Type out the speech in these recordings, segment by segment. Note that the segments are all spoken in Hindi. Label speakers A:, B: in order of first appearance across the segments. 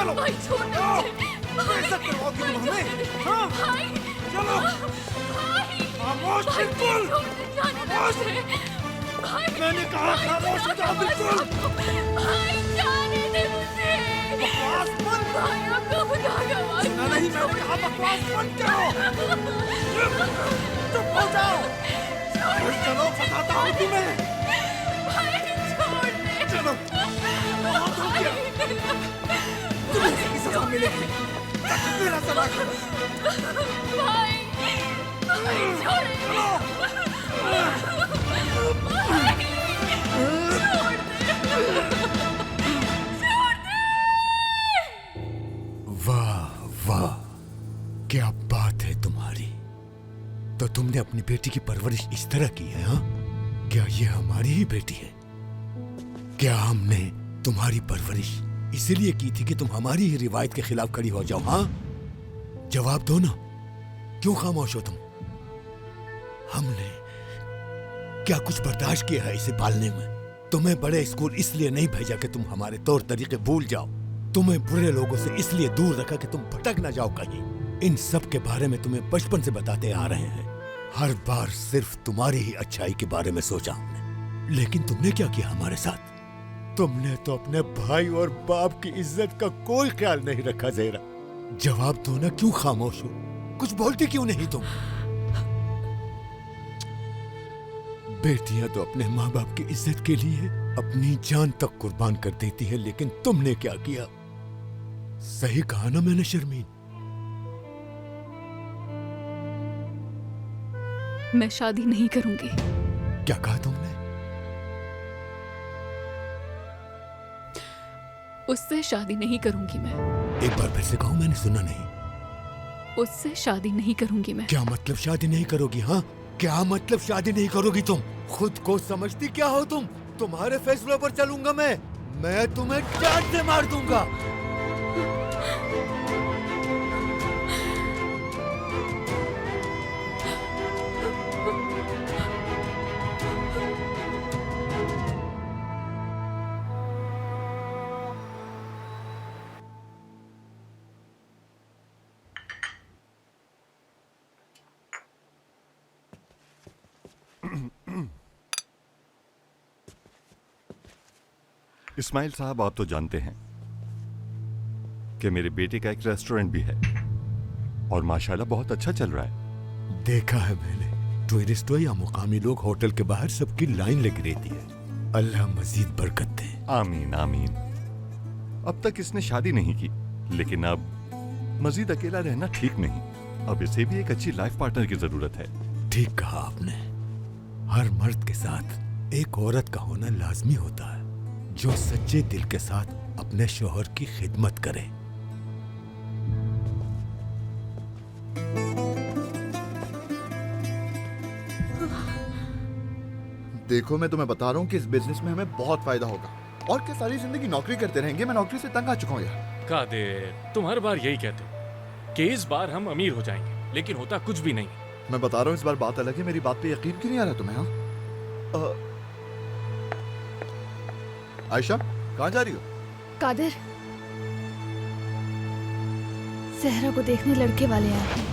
A: चलो
B: भाई छोड़ दे
A: आओ।
B: मुझे।
A: कैसे करवाओगी तुम हमें? हाँ?
B: भाई
A: चलो
B: भाई
A: खामोश
B: भाई
A: बिल्कुल।
B: छोड़ दे, जाने दे
A: खामोश।
B: मुझे। भाई
A: मैंने कहा
B: भाई,
A: खामोश हो जाओ बिल्कुल।
B: भाई जाने दे मुझे।
A: बकवास बंद।
B: भाई अब तो बुझाएगा भाई।
A: सुना नहीं, मैंने कहा बकवास बंद करो। चुप हो जाओ। चलो बताता हूँ तुम्हें।
B: भाई छोड़ दे।
A: चलो बहुत हो गया, तुम्हें इसकी सजा मिलेगी। मेरा सजा करो।
B: भाई भाई छोड़ दे।
A: चलो
C: वाह वाह, क्या बात है तुम्हारी। तो तुमने अपनी बेटी की परवरिश इस तरह की है? हाँ, क्या ये हमारी ही बेटी है? क्या हमने तुम्हारी परवरिश इसलिए की थी कि तुम हमारी ही रिवायत के खिलाफ खड़ी हो जाओ? हाँ, जवाब दो ना, क्यों खामोश हो तुम? हमने क्या कुछ बर्दाश्त किया है इसे पालने में? तुम्हें बड़े स्कूल इसलिए नहीं भेजा कि तुम हमारे तौर तरीके भूल जाओ, तुम्हें बुरे लोगों से इसलिए दूर रखा कि तुम भटक ना जाओ कहीं। इन सब के बारे में तुम्हें बचपन से बताते आ रहे हैं। हर बार सिर्फ तुम्हारी ही अच्छाई के बारे में सोचा हमने, लेकिन तुमने क्या किया हमारे साथ? तुमने तो अपने भाई और बाप की इज्जत का कोई ख्याल नहीं रखा। ज़ेहरा, जवाब दो ना, क्यों खामोश हो? कुछ बोलती क्यों नहीं तुम? बेटियां तो अपने माँ बाप की इज्जत के लिए अपनी जान तक कुर्बान कर देती है, लेकिन तुमने क्या किया? सही कहा ना मैंने शर्मीन?
B: मैं शादी नहीं करूंगी।
C: क्या कहा तुमने?
B: उससे शादी नहीं करूंगी मैं।
C: एक बार फिर से कहो, मैंने सुना नहीं।
B: उससे शादी नहीं करूंगी मैं।
C: क्या मतलब शादी नहीं करोगी? हाँ, क्या मतलब शादी नहीं करोगी तुम? खुद को समझती क्या हो तुम? तुम्हारे फैसलों पर चलूंगा मैं तुम्हें जान से मार दूंगा।
D: इस्माइल साहब, आप तो जानते हैं कि मेरे बेटे का एक रेस्टोरेंट भी है और माशाल्लाह बहुत अच्छा चल रहा है।
C: देखा है मैंने, टूरिस्टों या मुकामी लोग होटल के बाहर सबकी लाइन लगी रहती है। अल्लाह मजीद बरकत दे।
D: आमीन आमीन। अब तक इसने शादी नहीं की, लेकिन अब मजीद अकेला रहना ठीक नहीं। अब इसे भी एक अच्छी लाइफ पार्टनर की जरूरत है।
C: ठीक कहा आपने, हर मर्द के साथ एक औरत का होना लाजमी होता है जो सच्चे दिल के साथ अपने शौहर की खिदमत करे।
E: देखो, मैं तुम्हें बता रहा हूँ कि इस बिजनेस में हमें बहुत फायदा होगा। और क्या सारी जिंदगी नौकरी करते रहेंगे? मैं नौकरी से तंग आ चुका हूँ यार।
F: कादिर, तुम हर बार यही कहते हो कि इस बार हम अमीर हो जाएंगे, लेकिन होता कुछ भी नहीं।
E: मैं बता रहा हूँ, इस बार बात अलग है। मेरी बात पे यकीन क्यों नहीं आ रहा तुम्हें? हाँ आयशा, कहाँ जा रही हो?
G: कादिर, ज़हरा को देखने लड़के वाले आए हैं।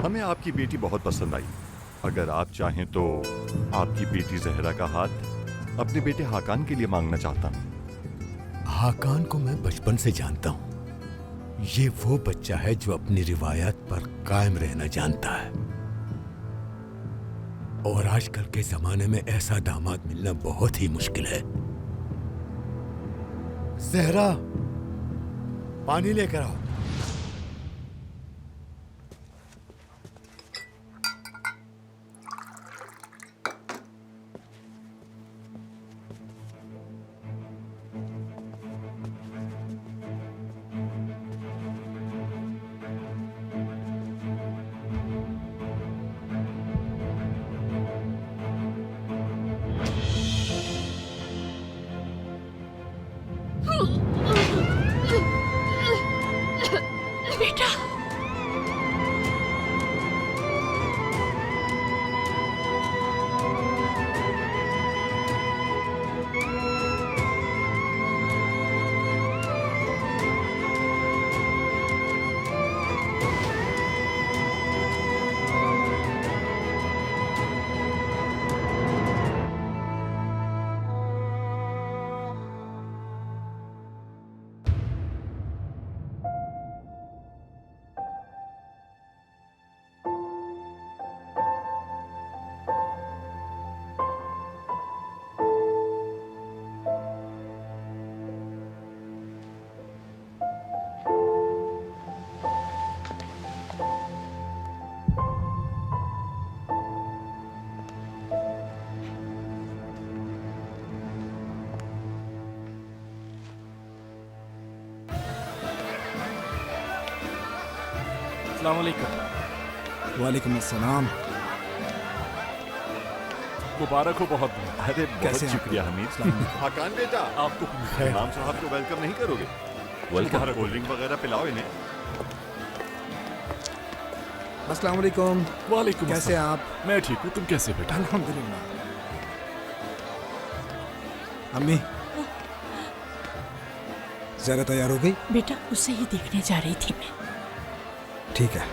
D: हमें आपकी बेटी बहुत पसंद आई। अगर आप चाहें तो आपकी बेटी जहरा का हाथ अपने बेटे हाकान के लिए मांगना चाहता हूं।
C: हाकान को मैं बचपन से जानता हूं। ये वो बच्चा है जो अपनी रिवायत पर कायम रहना जानता है, और आजकल के जमाने में ऐसा दामाद मिलना बहुत ही मुश्किल है। ज़हरा, पानी लेकर आओ।
F: अस्सलाम वालेकुम।
A: वालेकुम अस्सलाम।
F: मुबारक हो बहुत बहुत।
D: अरे बहुत
A: कैसे हैं आप?
D: शुक्रिया हमीद। हाकान बेटा, आप तो इमाम साहब को वेलकम नहीं करोगे? वेलकम, कोल्ड ड्रिंक वगैरह पिलाओ इन्हें।
A: अस्सलाम वालेकुम।
F: वालेकुम
A: कैसे हैं
F: अस्सलाम।
A: आप?
F: मैं ठीक हूँ, तुम कैसे बेटा?
A: अल्हम्दुलिल्लाह। अम्मी, ज़रा तैयार हो गई?
H: बेटा उसे ही देखने जा रही थी मैं।
A: ठीक है।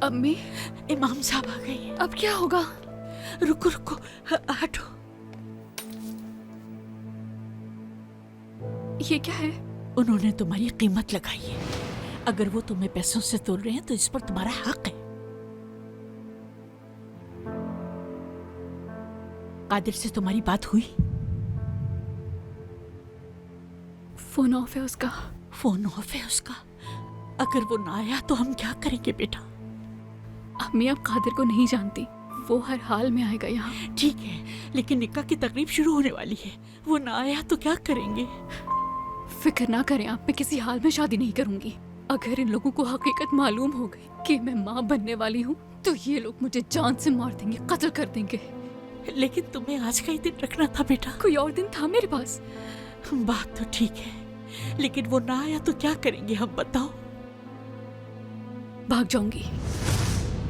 B: अम्मी,
H: इमाम साहब आ गए हैं।
B: अब क्या होगा?
H: रुको रुको, हटो।
B: ये क्या है?
H: उन्होंने तुम्हारी कीमत लगाई है। अगर वो तुम्हें पैसों से तोल रहे हैं तो इस पर तुम्हारा हक है। कादिर से तुम्हारी बात हुई?
B: फोन ऑफ है उसका।
H: फोन ऑफ है उसका? अगर वो ना आया तो हम क्या करेंगे बेटा?
B: अम्मी, आप कादिर को नहीं जानती, वो हर हाल में आएगा यहाँ।
H: ठीक है, लेकिन निकाह की तकरीब शुरू होने वाली है। वो ना आया तो क्या करेंगे?
B: फिक्र ना करें आप, मैं किसी हाल में शादी नहीं करूंगी। अगर इन लोगों को हकीकत मालूम हो गई कि मैं माँ बनने वाली हूँ तो ये लोग मुझे जान से मार देंगे, कत्ल कर देंगे।
H: लेकिन तुम्हें आज का ही दिन रखना था बेटा।
B: कोई और दिन था मेरे पास।
H: बात तो ठीक है, लेकिन वो ना आया तो क्या करेंगे हम, बताओ?
B: भाग जाऊंगी।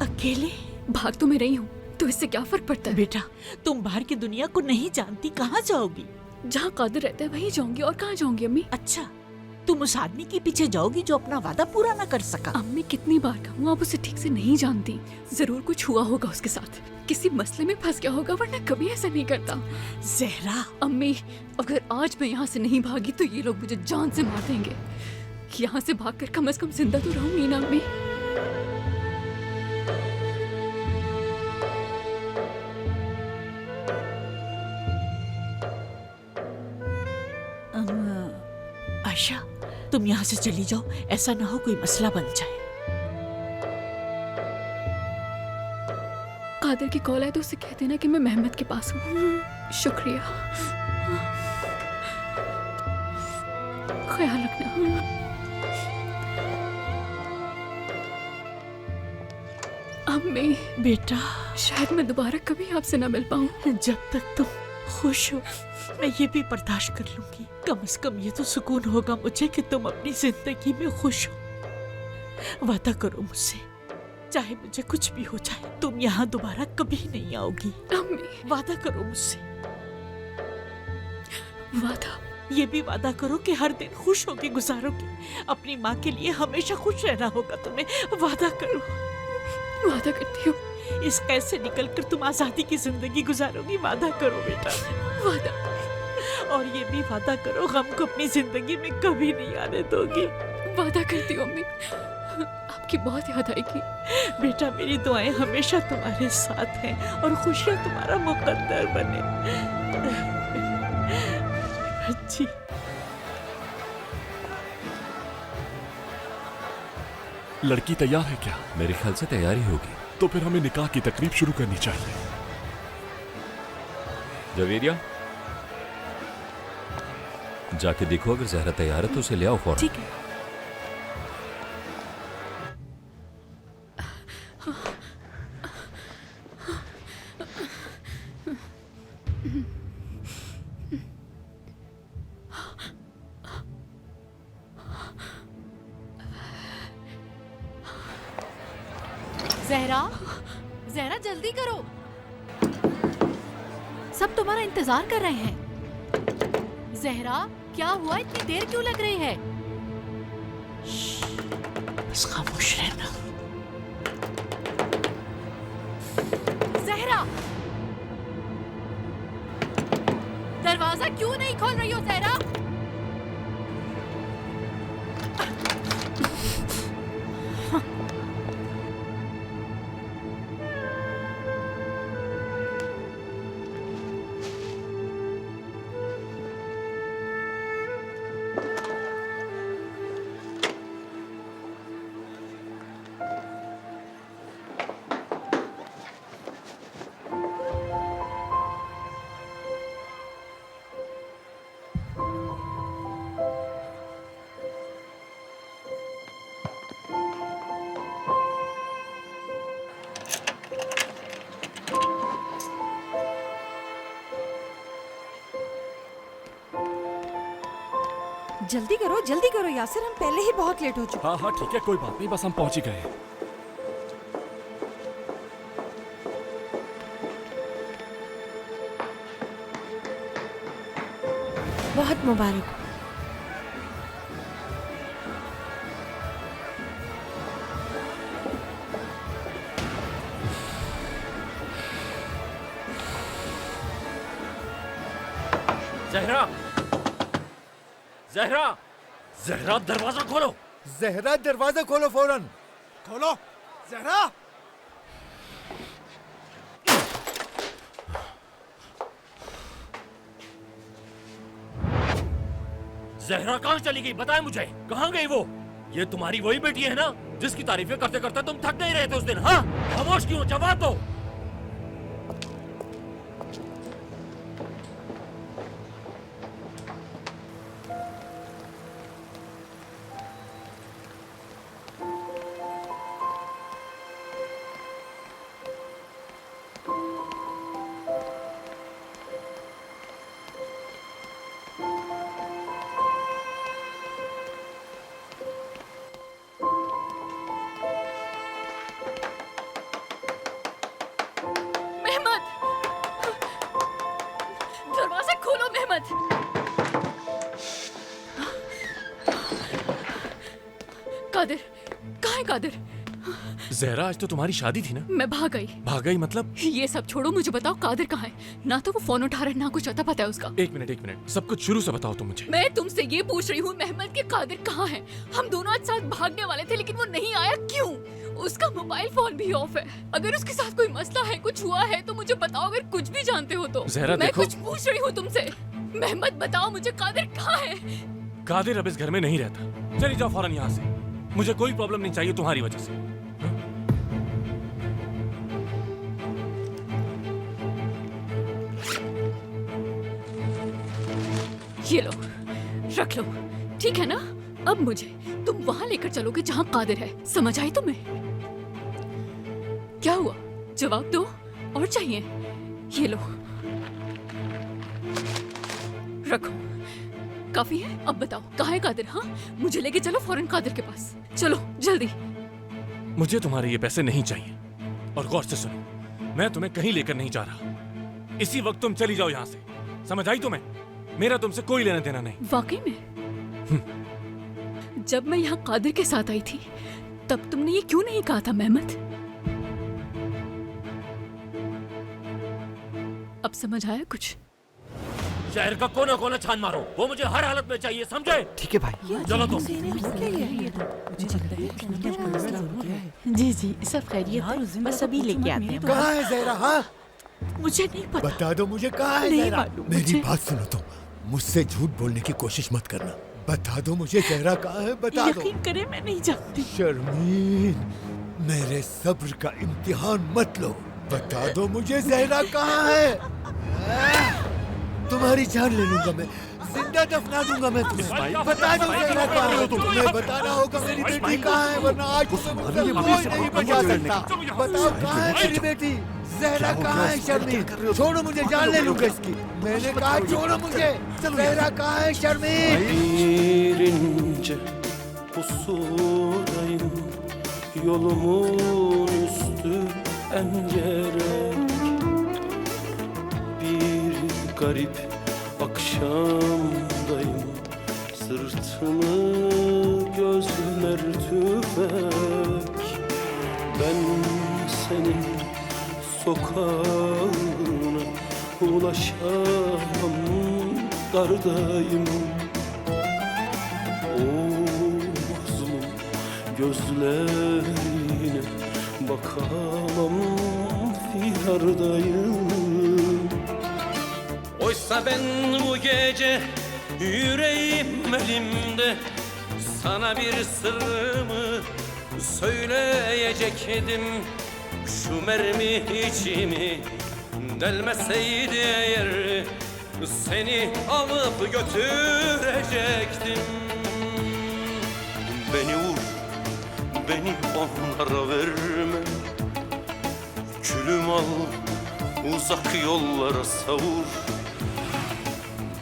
H: अकेले?
B: भाग तो मैं रही हूँ, तो इससे क्या फर्क पड़ता है?
H: बेटा तुम बाहर की दुनिया को नहीं जानती, कहाँ जाओगी?
B: जहाँ कादिर रहता है वहीं जाऊंगी। और कहाँ जाऊंगी अम्मी?
H: अच्छा, तुम उस आदमी के पीछे जाओगी जो अपना वादा पूरा ना कर सका?
B: अम्मी, कितनी बार कहूँ, आप उसे ठीक से नहीं जानती। जरूर कुछ हुआ होगा उसके साथ, किसी मसले में फंस गया होगा, वरना कभी ऐसा नहीं करता।
H: जहरा,
B: अम्मी, अगर आज मैं यहाँ से नहीं भागी तो ये लोग मुझे जान से मार देंगे। यहाँ से भागकर कम से कम जिंदा तो रहूंगी ना अम्मी।
H: आयशा, तुम यहाँ से चली जाओ, ऐसा ना हो कोई मसला बन जाए।
B: कादिर की कॉल है तो उसे कह देना कि मैं मेहमत के पास हूँ। शुक्रिया, ख्याल रखना। अम्मी,
H: बेटा,
B: शायद मैं दोबारा कभी आपसे ना मिल पाऊँ।
H: जब तक तुम खुश हो मैं ये भी बर्दाश्त कर लूंगी। कम से कम ये तो सुकून होगा मुझे कि तुम अपनी जिंदगी में खुश हो। वादा करो मुझसे, चाहे मुझे कुछ भी हो जाए, तुम यहाँ दोबारा कभी नहीं आओगी।
B: अम्मी,
H: वादा करो मुझसे।
B: वादा?
H: ये भी वादा करो कि हर दिन खुश होके गुजारोगी। अपनी माँ के लिए हमेशा खुश रहना होगा तुम्हें। वादा करो।
B: वादा करती हूँ।
H: इस कैद से निकलकर तुम आजादी की जिंदगी गुजारोगी। वादा करो बेटा।
B: वादा।
H: और ये भी वादा करो गम को अपनी जिंदगी में कभी नहीं आने दोगी।
B: वादा करती हूँ अम्मी, आपकी बहुत याद आएगी।
H: बेटा, मेरी दुआएं हमेशा तुम्हारे साथ हैं और खुशियां तुम्हारा मुकद्दर बने। अच्छी।
F: लड़की तैयार है क्या?
I: मेरे ख्याल से तैयारी होगी।
F: तो फिर हमें निकाह की तकरीब शुरू करनी चाहिए।
I: जवेरिया, जाके देखो, अगर जहरा तैयार है तो उसे ले आओ फौरन।
H: ठीक है।
G: जहरा, जहरा जल्दी करो, सब तुम्हारा इंतजार कर रहे हैं। जहरा, क्या हुआ, इतनी देर क्यों लग रही है?
H: बस खामोश रहना।
G: जहरा, दरवाजा क्यों नहीं खोल रही हो जहरा?
J: जल्दी करो यासिर, हम पहले ही बहुत लेट हो चुके।
F: हाँ हाँ ठीक है, कोई बात नहीं, बस हम पहुंच ही गए हैं।
H: बहुत मुबारक हो।
I: जहरा, जहरा, जहरा दरवाजा खोलो।
C: जहरा दरवाजा खोलो फौरन।
A: खोलो जहरा।
I: जहरा कहाँ चली गई, बताए मुझे, कहाँ गई वो? ये तुम्हारी वही बेटी है ना जिसकी तारीफें करते करते तुम थक नहीं रहे थे उस दिन? हाँ, खामोश क्यों, जवाब दो।
B: दरवाजा खोलो मेहमद। कादिर, कहाँ है कादिर?
F: जहरा, आज तो तुम्हारी शादी थी ना?
B: मैं भाग गई।
F: भाग गई मतलब?
B: ये सब छोड़ो, मुझे बताओ कादिर कहाँ है? ना तो वो फोन उठा रहा है, ना कुछ अता पता है उसका।
F: एक मिनट, सब कुछ शुरू से बताओ तुम मुझे।
B: मैं तुमसे ये पूछ रही हूँ मेहमद कि कादिर कहाँ है? हम दोनों आज साथ भागने वाले थे लेकिन वो नहीं आया, क्यों? उसका मोबाइल फोन भी ऑफ है। अगर उसके साथ कोई मसला है, कुछ हुआ है तो मुझे बताओ, अगर कुछ भी जानते हो तो।
F: जहरा
B: मैं
F: देखो,
B: कुछ पूछ रही हूँ तुमसे। मेहमद बताओ मुझे, कादिर कहाँ है?
F: कादिर अब इस घर में नहीं रहता। चली जाओ फौरन यहाँ से, मुझे कोई प्रॉब्लम नहीं चाहिए तुम्हारी वजह से।
B: ये लो, रख लो, ठीक है ना? अब मुझे तुम वहां लेकर चलोगे जहां कादिर है, समझ आई तुम्हें? क्या हुआ, जवाब दो। और चाहिए? ये लो, रखो, काफी है। अब बताओ कहाँ है कादिर? हाँ, मुझे लेके चलो फौरन कादिर के पास, चलो जल्दी।
F: मुझे तुम्हारे ये पैसे नहीं चाहिए, और गौर से सुनो, मैं तुम्हें कहीं लेकर नहीं जा रहा। इसी वक्त तुम चली जाओ यहाँ से, समझ आई तुम्हें? मेरा तुमसे कोई लेना देना नहीं।
B: वाकई में? जब मैं यहाँ कादिर के साथ आई थी तब तुमने ये क्यों नहीं कहा था मेहमद? अब समझ आया कुछ?
I: शहर का कोना कोना छान मारो, वो मुझे हर हालत में चाहिए, समझे?
E: ठीक है भाई।
I: चलो तुम।
H: जी जी, सब खैरियत है, बस अभी लेके आते हैं।
C: कहाँ है जहरा? हाँ,
H: मुझे नहीं पता।
C: बता दो मुझे, कहाँ है
H: नहीं
C: जहरा?
H: मालूम
C: मेरी
H: मुझे।
C: बात सुनो तुम, मुझसे झूठ बोलने की कोशिश मत करना। बता दो मुझे जहरा कहाँ है, बता दो।
H: यकीन करें, मैं नहीं जानती।
C: शर्मीन, मेरे सब्र का इम्तिहान मत लो। बता दो मुझे जहरा कहाँ है? तुम्हारी जान ले लूंगा मैं, जिंदा दफना दूंगा मैं तुम्हें। बता दो जहरा कहाँ है? तुम्हें बताना होगा मेरी बेटी कहाँ है, वरना आज तुम्हें मुझसे कोई नहीं बचा सकता। बताओ कहाँ है मेरी बेटी? जहरा कहाँ है? शर्मीन, छोड़ो मुझे, जान ले लूंगा इसकी। मैंने कहा छोड़ो मुझे। जहरा कहाँ है? Sharmin.
K: Birince pusudayım, yolumun üstü engerek. Bir garip akşamdayım, sırtımı gözler tüfek. Ben senin sokağına ulaşamam, dardayım. O mazlum gözlerine bakamam, firadayım. Oysa ben bu gece yüreğim elimde, sana bir sırrımı söyleyecektim. Şu mermi içimi delmeseydi eğer, seni alıp götürecektim. Beni vur, beni onlara verme. Külüm al, uzak yollara savur.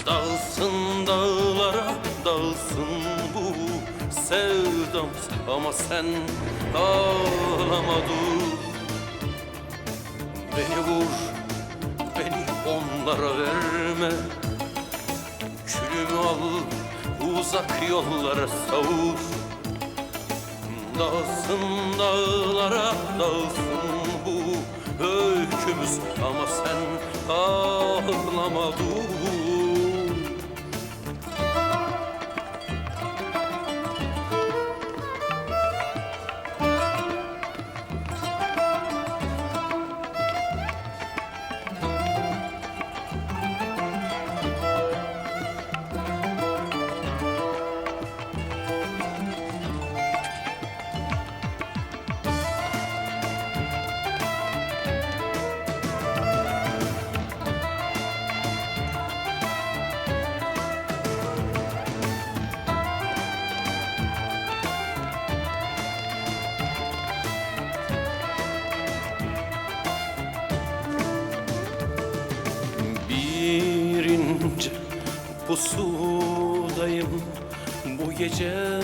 K: Dağılsın dağlara, dağılsın bu sevdam. Ama sen ağlama dur. Beni vur, beni onlara verme. Külümü al, uzak yollara savur. Dağılsın dağlara, dağılsın bu öykümüz. Ama sen ağlama dur. Bir ince pusudayım bu gece,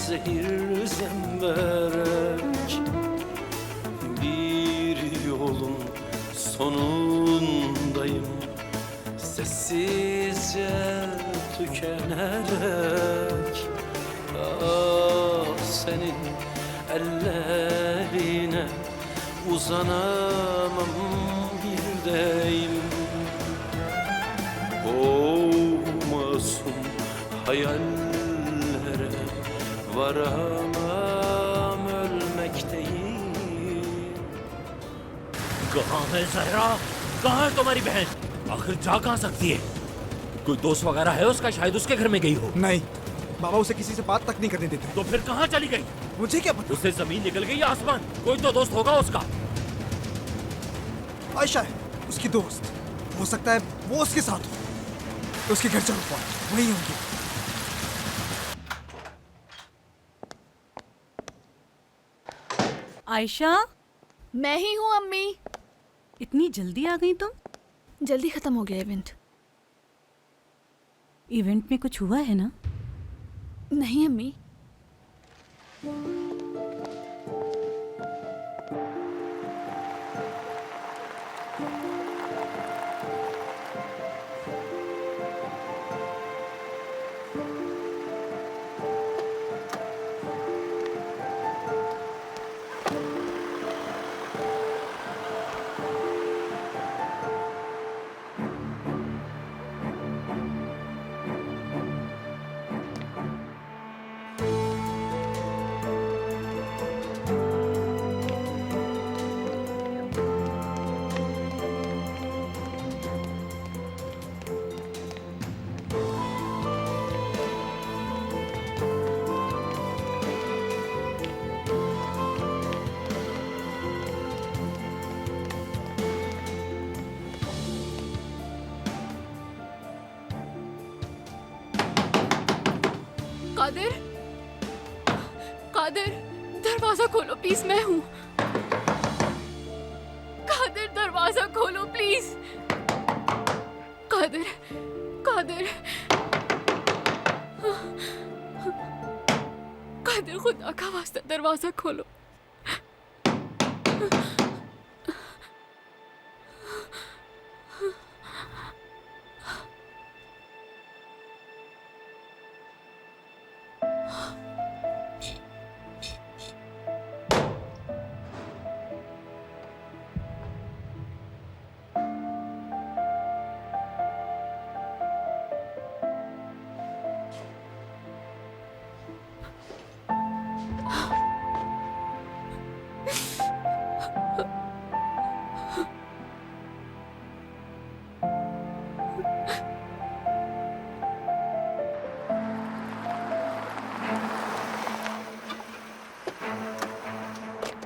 K: zehir zemberek. Bir yolun sonundayım sessizce tükenerek. Ah, senin ellerine uzanamam bir deyim. O masum hayallere varamam ölmekteyim.
I: कहाँ है जहरा? कहाँ है तुम्हारी बहन? आखिर जा कहाँ सकती है? कोई दोस्त वगैरह है उसका? शायद उसके घर में गई हो।
A: नहीं, बाबा उसे किसी से बात तक नहीं करने देते।
I: तो फिर कहाँ चली गई?
A: मुझे क्या पता?
I: उससे जमीन निकल गई या आसमान? कोई तो दोस्त होगा उसका।
A: आयशा है उसकी दोस्त, हो सकता है वो उसके साथ हो। तो उसके घर चलो, वहीं होंगे।
J: आयशा,
B: मैं ही हूँ अम्मी।
J: इतनी जल्दी आ गई तुम?
B: जल्दी खत्म हो गया इवेंट।
J: इवेंट में कुछ हुआ है ना?
B: नहीं अम्मी। कादिर, कादिर, दरवाजा खोलो प्लीज, मैं हूँ। कादिर, दरवाजा खोलो प्लीज। कादिर, कादिर, कादिर, खुदा का वास्ता दरवाजा खोलो।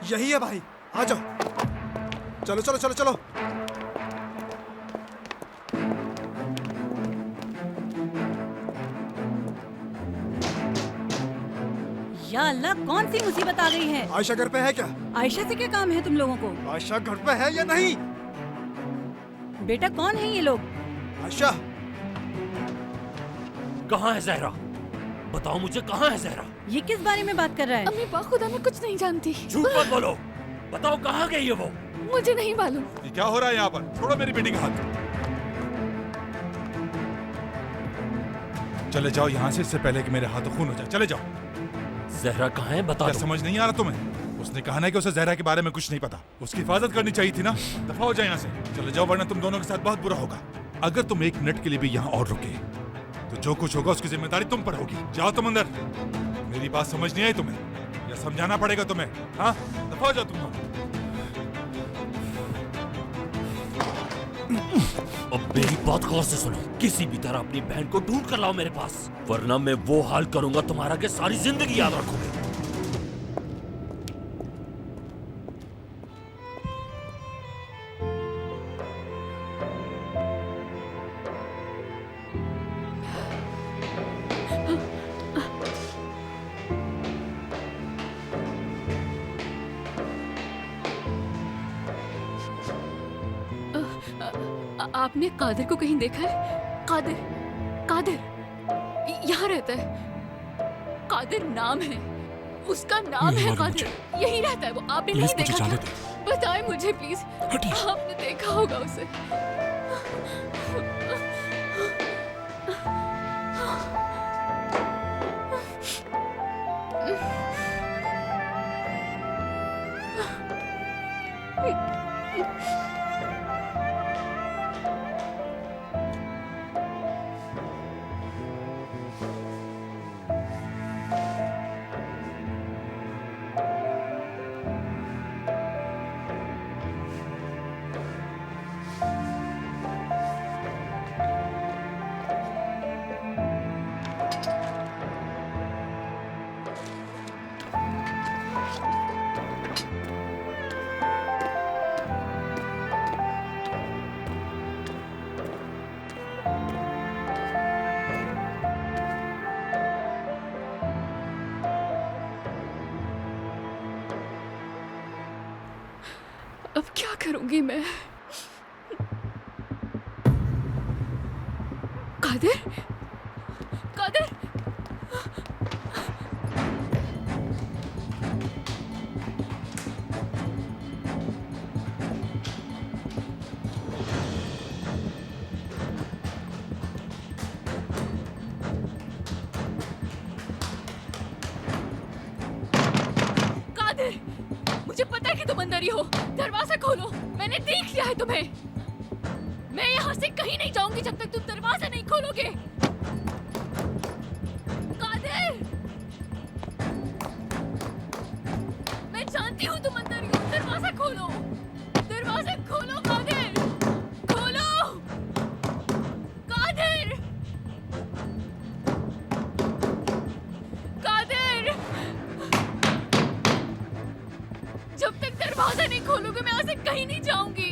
A: यही है भाई, आ जाओ। चलो चलो चलो चलो।
J: या अल्लाह, कौन सी मुसीबत आ गई है?
A: आयशा घर पे है क्या?
J: आयशा से क्या काम है तुम लोगों को?
A: आयशा घर पे है या नहीं?
J: बेटा, कौन है ये लोग?
A: आयशा,
I: कहाँ है जहरा? बताओ मुझे कहाँ है जहरा?
J: ये किस बारे में बात कर रहा है?
B: अम्मी बाखुदा मैं कुछ नहीं जानती।
I: झूठ मत बोलो, बताओ कहाँ गई है वो?
B: मुझे नहीं मालूम।
A: ये क्या हो रहा है यहाँ पर? छोड़ो मेरी बेटी का हाथ। चले जाओ यहाँ से, इससे पहले कि मेरे हाथों खून हो जाए। चले जाओ।
I: जहरा कहाँ है बता
A: क्या
I: दो।
A: समझ नहीं आ रहा तुम्हें? उसने कहा ना कि उसे जहरा के बारे में कुछ नहीं पता। उसकी हिफाजत करनी चाहिए थी ना। दफा हो जाए यहाँ से, चले जाओ, वरना तुम दोनों के साथ बहुत बुरा होगा। अगर तुम एक मिनट के लिए भी यहाँ और रुके तो जो कुछ होगा उसकी जिम्मेदारी तुम पर होगी। जाओ तुम अंदर। मेरी बात समझ नहीं आई तुम्हें? या समझाना पड़ेगा तुम्हें? हाँ, दफा हो जाओ तुम दोनों।
I: अब मेरी बात गौर से सुनो, किसी भी तरह अपनी बहन को ढूंढ कर लाओ मेरे पास, वरना मैं वो हाल करूंगा तुम्हारा कि सारी जिंदगी याद रखोगे।
B: आपने कादिर को कहीं देखा है? कादिर, कादिर यहाँ रहता है। कादिर नाम है उसका, नाम
F: नहीं
B: है
F: मालूम
B: कादिर। यही रहता है वो। आपने
F: प्लीज
B: नहीं
F: मुझे
B: देखा
F: जाने
B: क्या? बताएं मुझे प्लीज।
F: हटिए।
B: आपने देखा होगा उसे। अब क्या करूंगी मैं? कादिर, कादिर, कादिर, मुझे पता है कि तुम अंदर ही हो। दरवाजा खोलो, मैंने देख लिया है तुम्हें। मैं यहाँ से कहीं नहीं जाऊंगी जब तक तुम दरवाजा नहीं खोलोगे। कादिर, मैं जानती हूँ तुम अंदर ही हो। दरवाजा खोलो, दरवाजा खोलो कादिर, खोलो कादिर, कादिर। जब तक दरवाजा नहीं खोलोगे मैं यहाँ से कहीं नहीं जाऊंगी।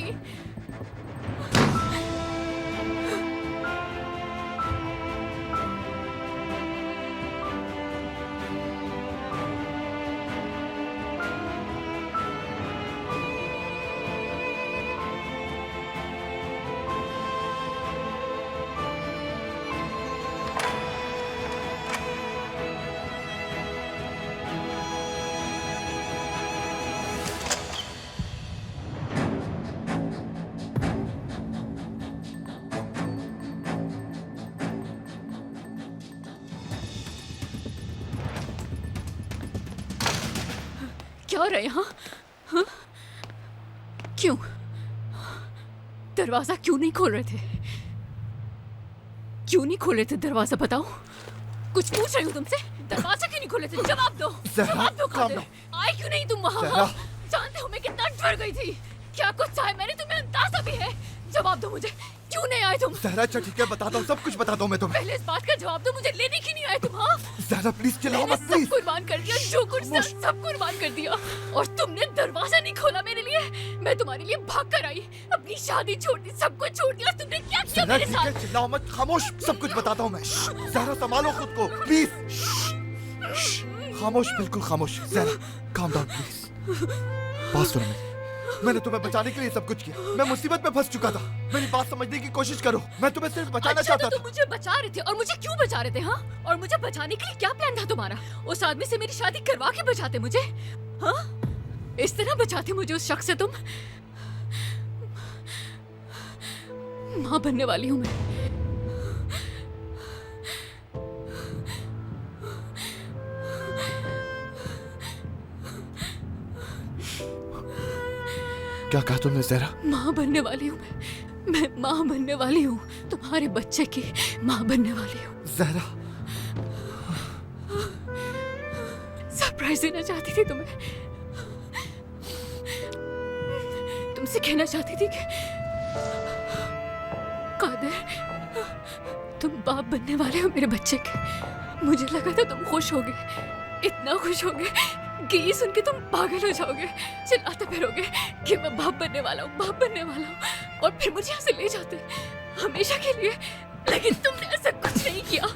B: क्या हो रहा है यहाँ? हाँ? क्यों? दरवाजा क्यों नहीं खोल रहे थे? क्यों नहीं खोल रहे थे दरवाजा? बताओ। कुछ पूछ रही हूँ तुमसे। दरवाजा क्यों नहीं खोले थे? जवाब दो। जवाब दो कादिर। आए क्यों नहीं तुम वहाँ? जानते हो मैं कितना डर गई थी। क्या कुछ चाहे मैंने तुम्हें अंदाजा भी है? जवाब दो मुझे, क्यों नहीं आए तुम?
E: ज़हरा अच्छा ठीक है, बताता हूँ, सब कुछ बताता हूँ मैं तुम्हें।
B: पहले इस बात का जवाब दो, मुझे लेने क्यों नहीं आए तुम? हाँ,
E: ज़हरा प्लीज चिल्लाओ मत,
B: सब
E: प्लीज।
B: कुर्बान कर दिया, जो कुछ था सब कुर्बान कर दिया, और तुमने दरवाजा नहीं खोला मेरे लिए। मैं तुम्हारे लिए भाग कर आई, अपनी शादी छोड़ दी, सब कुछ छोड़ दिया। तुमने क्या किया
E: ज़हरा
B: मेरे
E: ठीक है,
B: साथ?
E: चिल्लाओ मत, खामोश, सब कुछ बताता हूँ मैं। ज़हरा संभालो खुद को, प्लीज। खामोश, बिल्कुल खामोश। Zahra calm down please. पास करो मैं। मैंने तुम्हें बचाने के लिए सब कुछ किया। मैं मुसीबत में फंस चुका था। मेरी बात समझने की कोशिश करो। मैं तुम्हें सिर्फ बचाना
B: अच्छा,
E: चाहता
B: तो
E: था।
B: तुम मुझे बचा रहे थे, और मुझे क्यों बचा रहे थे? हाँ, और मुझे बचाने के लिए क्या प्लान था तुम्हारा? उस आदमी से मेरी शादी करवा के बचाते मुझे? हाँ, इस तरह बचाते मुझे उस शख्स से तुम? माँ बनने वाली हूँ मैं।
E: क्या कहा तुमने ज़हरा?
B: माँ बनने वाली हूँ मैं माँ बनने वाली हूँ, तुम्हारे बच्चे की माँ बनने वाली हूँ।
E: ज़हरा,
B: सरप्राइज देना चाहती थी तुम्हें। तुमसे कहना चाहती थी कि कादिर, तुम बाप बनने वाले हो मेरे बच्चे के। मुझे लगा था तुम खुश होगे, इतना खुश होगे कि ये सुन के तुम पागल हो जाओगे, चिल्लाते फिरोगे कि मैं बाप बनने वाला हूँ, बाप बनने वाला हूँ, और फिर मुझे यहाँ से ले जाते हमेशा के लिए। लेकिन तुमने ऐसा कुछ नहीं किया।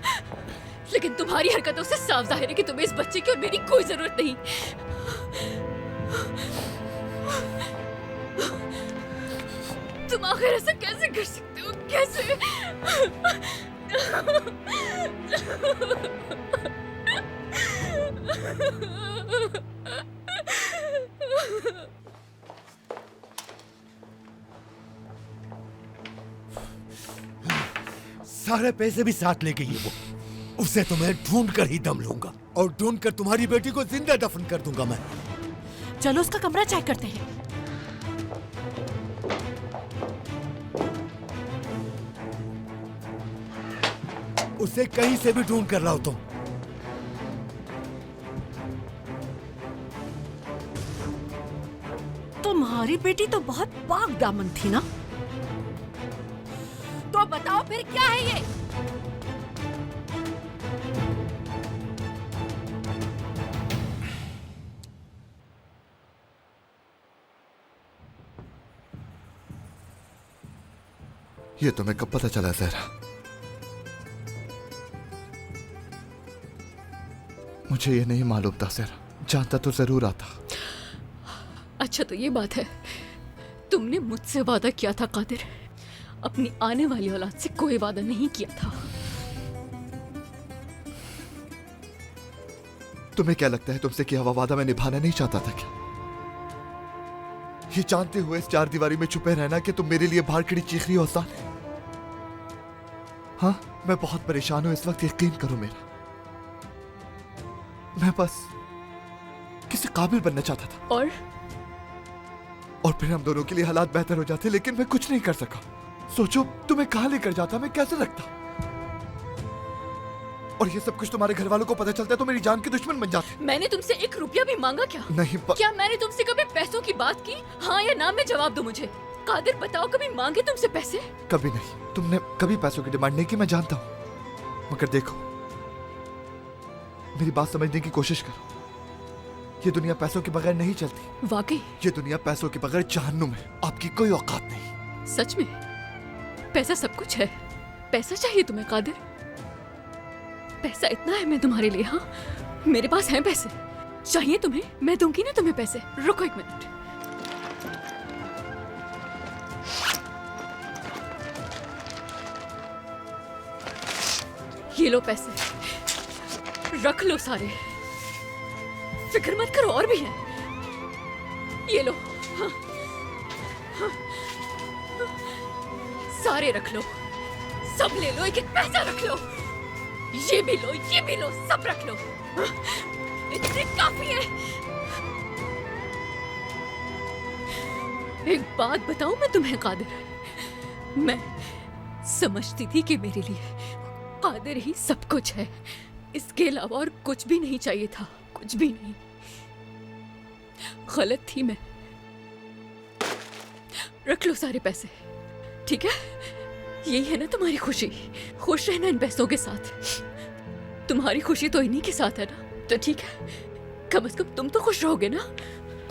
B: लेकिन तुम्हारी हरकतों से साफ जाहिर है कि तुम्हें इस बच्चे की और मेरी कोई जरूरत नहीं। तुम आखिर ऐसा कैसे कर सकते हो? कैसे?
C: सारे पैसे भी साथ ले गई है वो। उसे तो मैं ढूंढ कर ही दम लूंगा, और ढूंढ कर तुम्हारी बेटी को जिंदा दफन कर दूंगा मैं।
H: चलो उसका कमरा चेक करते हैं।
C: उसे कहीं से भी ढूंढ कर लाओ तुम।
H: तुम्हारी बेटी तो बहुत पाक दामन थी ना? तो बताओ फिर क्या है ये?
E: ये तुम्हें कब पता चला ज़हरा? मुझे ये नहीं मालूम था ज़हरा, जानता तो जरूर आता।
B: अच्छा, तो ये बात है, तुमने मुझसे वादा किया था कादिर, अपनी आने वाली औलाद से कोई वादा नहीं किया था।
E: तुम्हें क्या लगता है तुमसे किया हुआ वादा मैं निभाना नहीं चाहता था क्या? ये जानते हुए इस चार दीवारी में छुपे रहना कि तुम मेरे लिए बाहर खड़ी चीख रही हो आसान है? हाँ, मैं बहुत परेशान हूं इस वक्त, यकीन करो मेरा। मैं बस किसी काबिल बनना चाहता था, और फिर हम दोनों के लिए हालात बेहतर हो जाते, लेकिन मैं कुछ नहीं कर सका। सोचो तुम्हें कहां लेकर जाता, मैं कैसे रखता, और ये सब कुछ तुम्हारे घर वालों को पता चलता है तो मेरी जान के दुश्मन बन जाते।
B: मैंने तुमसे 1 रुपया भी मांगा क्या?
E: नहीं
B: क्या मैंने तुमसे कभी पैसों की बात की? हाँ या ना में जवाब दो मुझे। कादिर बताओ, कभी मांगे तुमसे पैसे?
E: कभी नहीं, तुमने कभी पैसों की डिमांड नहीं की, मैं जानता हूं। मगर देखो, मेरी बात समझने की कोशिश करो। ये दुनिया पैसों के बगैर नहीं चलती।
B: वाकई?
E: ये दुनिया पैसों के बगैर जहन्नुम है। आपकी कोई औकात नहीं।
B: सच में? पैसा सब कुछ है? पैसा चाहिए तुम्हें कादिर? पैसा इतना है मैं तुम्हारे लिए? हाँ, मेरे पास हैं पैसे। चाहिए तुम्हें? मैं दूंगी ना तुम्हें पैसे। रुको 1 मिनट। ये लो पैसे, रख लो सारे, फिक्र मत करो, और भी हैं। ये लो। हाँ, हाँ, सारे रख लो, सब ले लो, 1-1 पैसा रख लो। ये भी लो, ये भी लो, सब रख लो। हाँ, इतने काफी है। एक बात बताऊं मैं तुम्हें कादिर, मैं समझती थी कि मेरे लिए कादिर ही सब कुछ है, इसके अलावा और कुछ भी नहीं चाहिए था, कुछ भी नहीं। गलत थी मैं। रख लो सारे पैसे, ठीक है? यही है ना तुम्हारी खुशी? खुश रहना इन पैसों के साथ। तुम्हारी खुशी तो इन्हीं के साथ है ना, तो ठीक है, कम से कम तुम तो खुश रहोगे ना?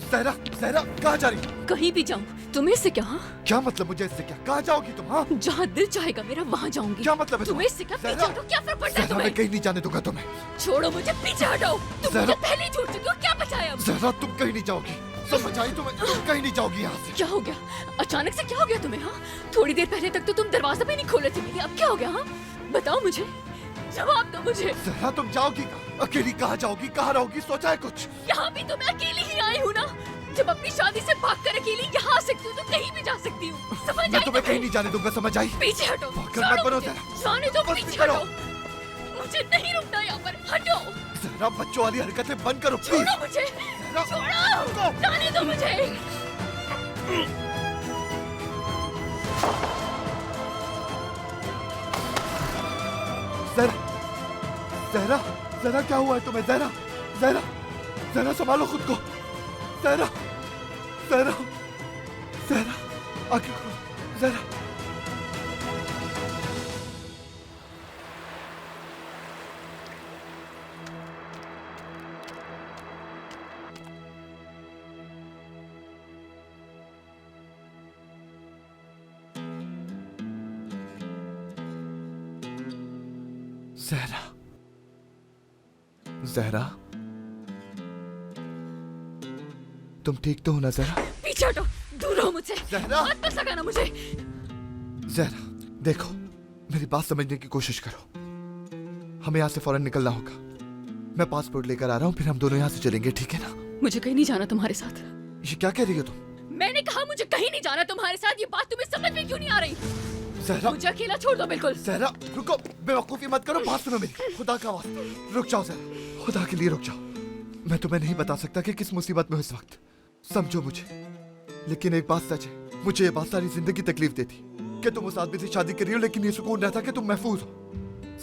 E: ज़हरा, ज़हरा, कहाँ जा रही?
B: कहीं भी जाऊं, तुम्हें इससे क्या? हाँ,
E: क्या मतलब मुझे इससे क्या? कहाँ जाओगी तुम? हाँ,
B: जहाँ दिल चाहेगा मेरा वहाँ जाऊंगी।
E: क्या मतलब है
B: तुम्हें इससे क्या? पीछे हटो, क्या फर्क पड़ता है
E: ज़हरा, मैं
B: तुम्हें?
E: कहीं नहीं जाने दूंगा तुम्हें।
B: छोड़ो मुझे, पीछे हटो। तुम मुझे पहले ही छोड़ चुके हो, क्या बचाया अब?
E: ज़हरा, तुम कहीं नहीं जाओगी। समझ आई तुम्हें? तुम कहीं नहीं जाओगी यहाँ से।
B: क्या हो गया? अचानक से क्या हो गया तुम्हें? हाँ, थोड़ी देर पहले तक तो तुम दरवाजा भी नहीं खोले थे मेरे, अब क्या हो गया? हाँ, बताओ मुझे, जवाब दो मुझे।
E: जहरा तुम जाओगी कहाँ? अकेली कहाँ जाओगी? कहाँ रहोगी? सोचा है कुछ?
B: यहाँ भी तो मैं अकेली ही आई हूँ ना। जब अपनी शादी से भागकर अकेली यहाँ आ सकती हूँ तो कहीं भी जा सकती हूँ। समझ आई?
E: मैं तुम्हें कहीं नहीं जाने दूंगा, समझ आई?
B: पीछे हटो।
E: भागकर मत बनो जहरा।
B: जाने दो,
E: बस
B: पीछे
E: करो।
B: हटो। मुझे नहीं रुकना यहाँ पर, हटो।
E: जहरा बच्चों वाली हरकतें बंद करो प्लीज।
B: छोड़ो मुझे, छोड़ो, जाने दो मुझे।
E: जहरा, जहरा, जहरा क्या हुआ है तुम्हें? जहरा, जहरा, जहरा संभालो खुद को। जहरा, जहरा, जहरा, आंखें खोलो, जहरा। जहरा, जहरा, तुम ठीक तो हो ना जहरा?
B: पीछे हटो, दूर रहो मुझसे।
E: जहरा!
B: हाथ मत लगाना मुझे।
E: जहरा, देखो, मेरी बात समझने की कोशिश करो। हमें यहाँ से फौरन निकलना होगा। मैं पासपोर्ट लेकर आ रहा हूँ, फिर हम दोनों यहाँ से चलेंगे, ठीक है ना?
B: मुझे कहीं नहीं जाना तुम्हारे साथ।
E: ये क्या कह रही हो तुम?
B: मैंने कहा मुझे कहीं नहीं जाना तुम्हारे साथ। ये बात तुम्हें समझ में क्यों नहीं आ रही?
E: जहरा,
B: मुझे अकेला छोड़ दो बिल्कुल।
E: जहरा, रुको, बेवकूफी मत करो, बात सुनो मेरी, खुदा का वास्ता, रुक जाओ जहरा, खुदा के लिए रुक जाओ। मैं तुम्हें नहीं बता सकता कि किस मुसीबत में हो इस वक्त, समझो मुझे। लेकिन एक बात सच है, मुझे ये बात सारी जिंदगी तकलीफ देती कि तुम उस आदमी से शादी कर रही हो, लेकिन ये सुकून रहता कि तुम महफूज हो।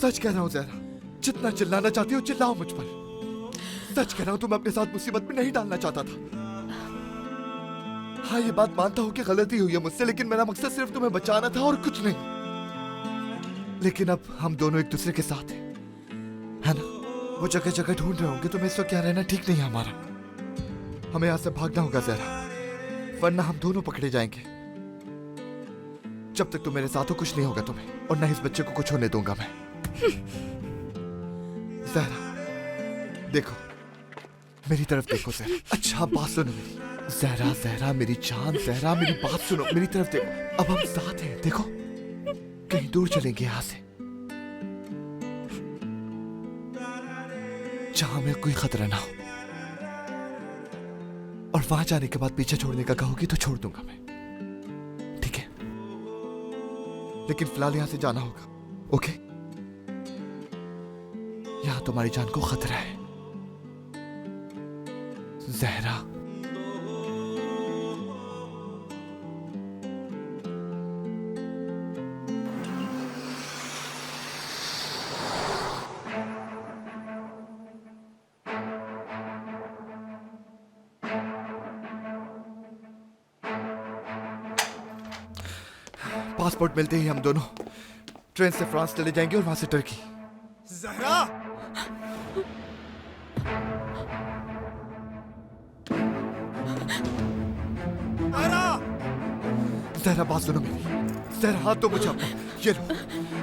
E: सच कह रहा हूँ जहरा, जितना चिल्लाना चाहती हो चिल्लाओ मुझ पर। सच कह रहा हूँ, तुम अपने साथ मुसीबत में नहीं डालना चाहता था। हाँ, ये बात मानता हूँ कि गलती हुई है मुझसे, लेकिन मेरा मकसद सिर्फ तुम्हें बचाना था और कुछ नहीं। लेकिन अब हम दोनों एक दूसरे के साथ हैं, है ना? वो जगह जगह ढूंढ रहे होंगे तुम्हें, इसको क्या रहना ठीक नहीं है हमारा। हमें यहाँ से भागना होगा जहरा, वरना हम दोनों पकड़े जाएंगे। जब तक तुम मेरे साथ हो कुछ नहीं होगा तुम्हें, और न इस बच्चे को कुछ होने दूंगा मैं। जहरा, देखो, मेरी तरफ देखो जहरा। अच्छा, बात सुनो मेरी। जहरा, जहरा मेरी जान, जहरा मेरी बात सुनो, मेरी तरफ देखो। अब हम साथ हैं, देखो, कहीं दूर चलेंगे यहाँ से, जहां में कोई खतरा ना हो। और वहां जाने के बाद पीछे छोड़ने का कहोगी तो छोड़ दूंगा मैं, ठीक है? लेकिन फिलहाल यहां से जाना होगा, ओके? यहां तुम्हारी जान को खतरा है जहरा। पासपोर्ट मिलते ही हम दोनों ट्रेन से फ्रांस चले जाएंगे और वहां से टर्की।
A: जहरा! जहरा!
E: जहरा, बात सुनो मेरी। जहरा, हाथ दो मुझे अपना। ये लो,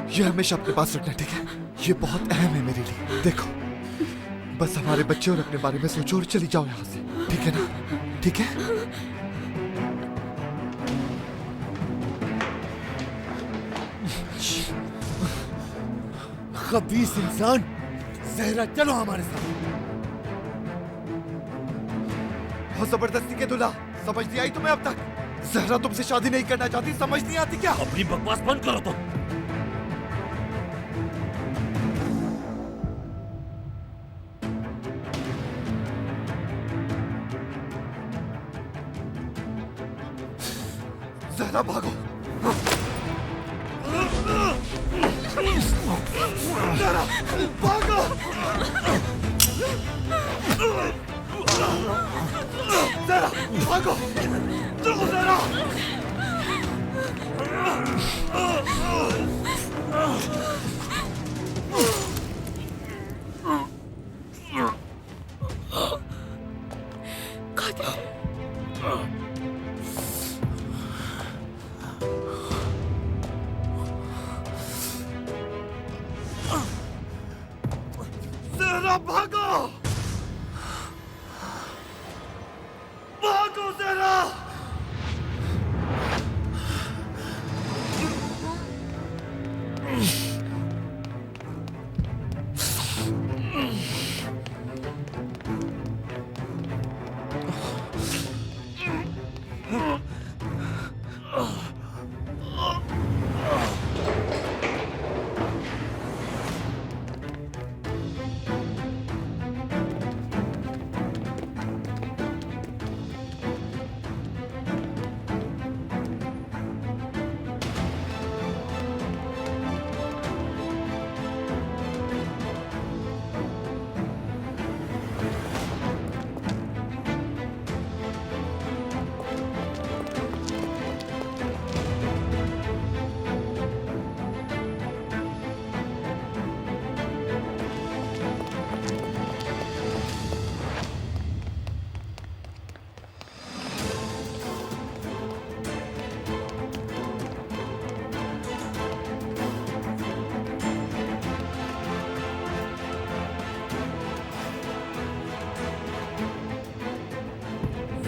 E: ये हमेशा अपने पास रखना, ठीक है? ये बहुत अहम है मेरे लिए। देखो, बस हमारे बच्चे और अपने बारे में सोचो और चली जाओ यहाँ से, ठीक है ना? ठीक है?
C: खबीस इंसान, जहरा चलो हमारे साथ।
E: बहुत जबरदस्ती के दूल्हा, समझ नहीं आई तुम्हें अब तक? जहरा तुमसे शादी नहीं करना चाहती, समझ नहीं आती क्या?
I: अपनी बकवास बंद करो तुम।
E: जहरा भागो। जहरा भागो। जहरा भागो। चलो जहरा। जहरा भागो। भागो जहरा!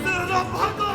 E: जहरा भागो!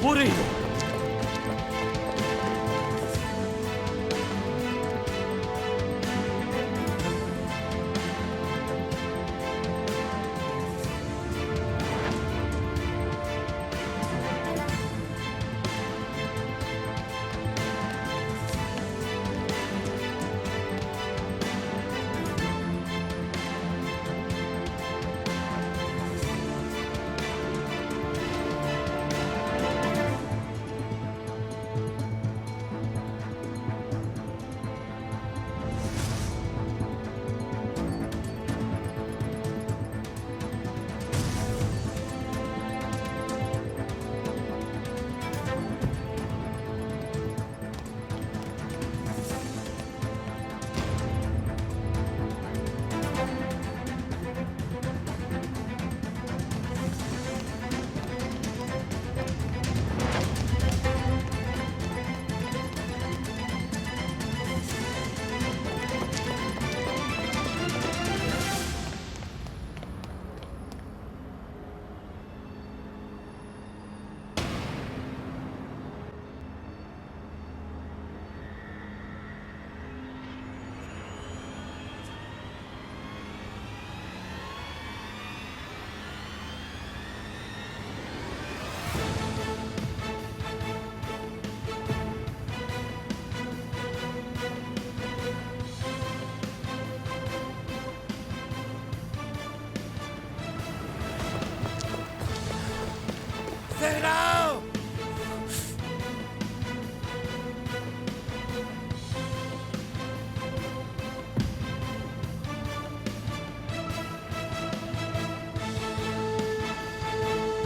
I: पूरी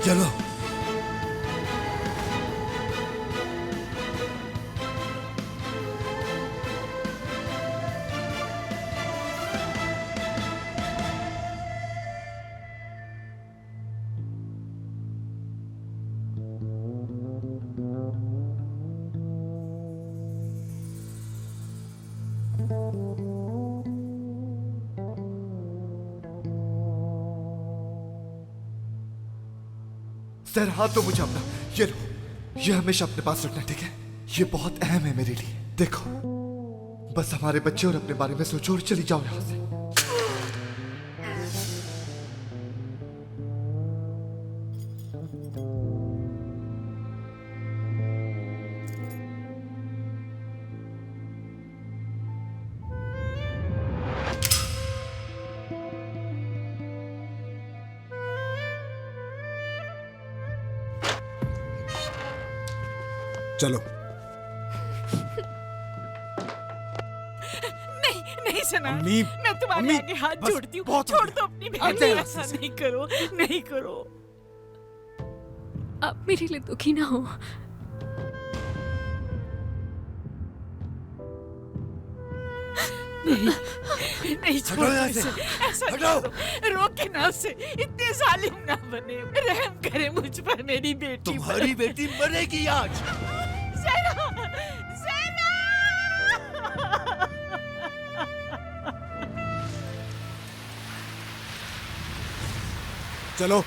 C: चलो
E: जहरा हाथ दो मुझे अपना। ये लो, ये हमेशा अपने पास रखना, ठीक है? ये बहुत अहम है मेरे लिए। देखो, बस हमारे बच्चे और अपने बारे में सोचो और चली जाओ यहां से।
C: चलो।
H: नहीं सना,
C: अम्मी,
H: मैं तुम्हारे
C: अम्मी,
H: आगे हाथ
C: बस
H: जोड़ती हूँ।
C: बहुत हो
H: छोड़
C: गया।
H: दो अपनी
C: अब
H: बहन,
C: नहीं,
H: ऐसा नहीं करो, नहीं करो।
B: आप मेरे लिए दुखी ना हो।
H: नहीं छोड़ो इसे, ऐसा नहीं करो। रोके ना उसे, इतने जालिम ना बने। रहम करे मुझ पर, मेरी बेटी।
C: तुम्हारी बेटी मरेगी आज।
H: ज़हरा, ज़हरा!
C: चलो।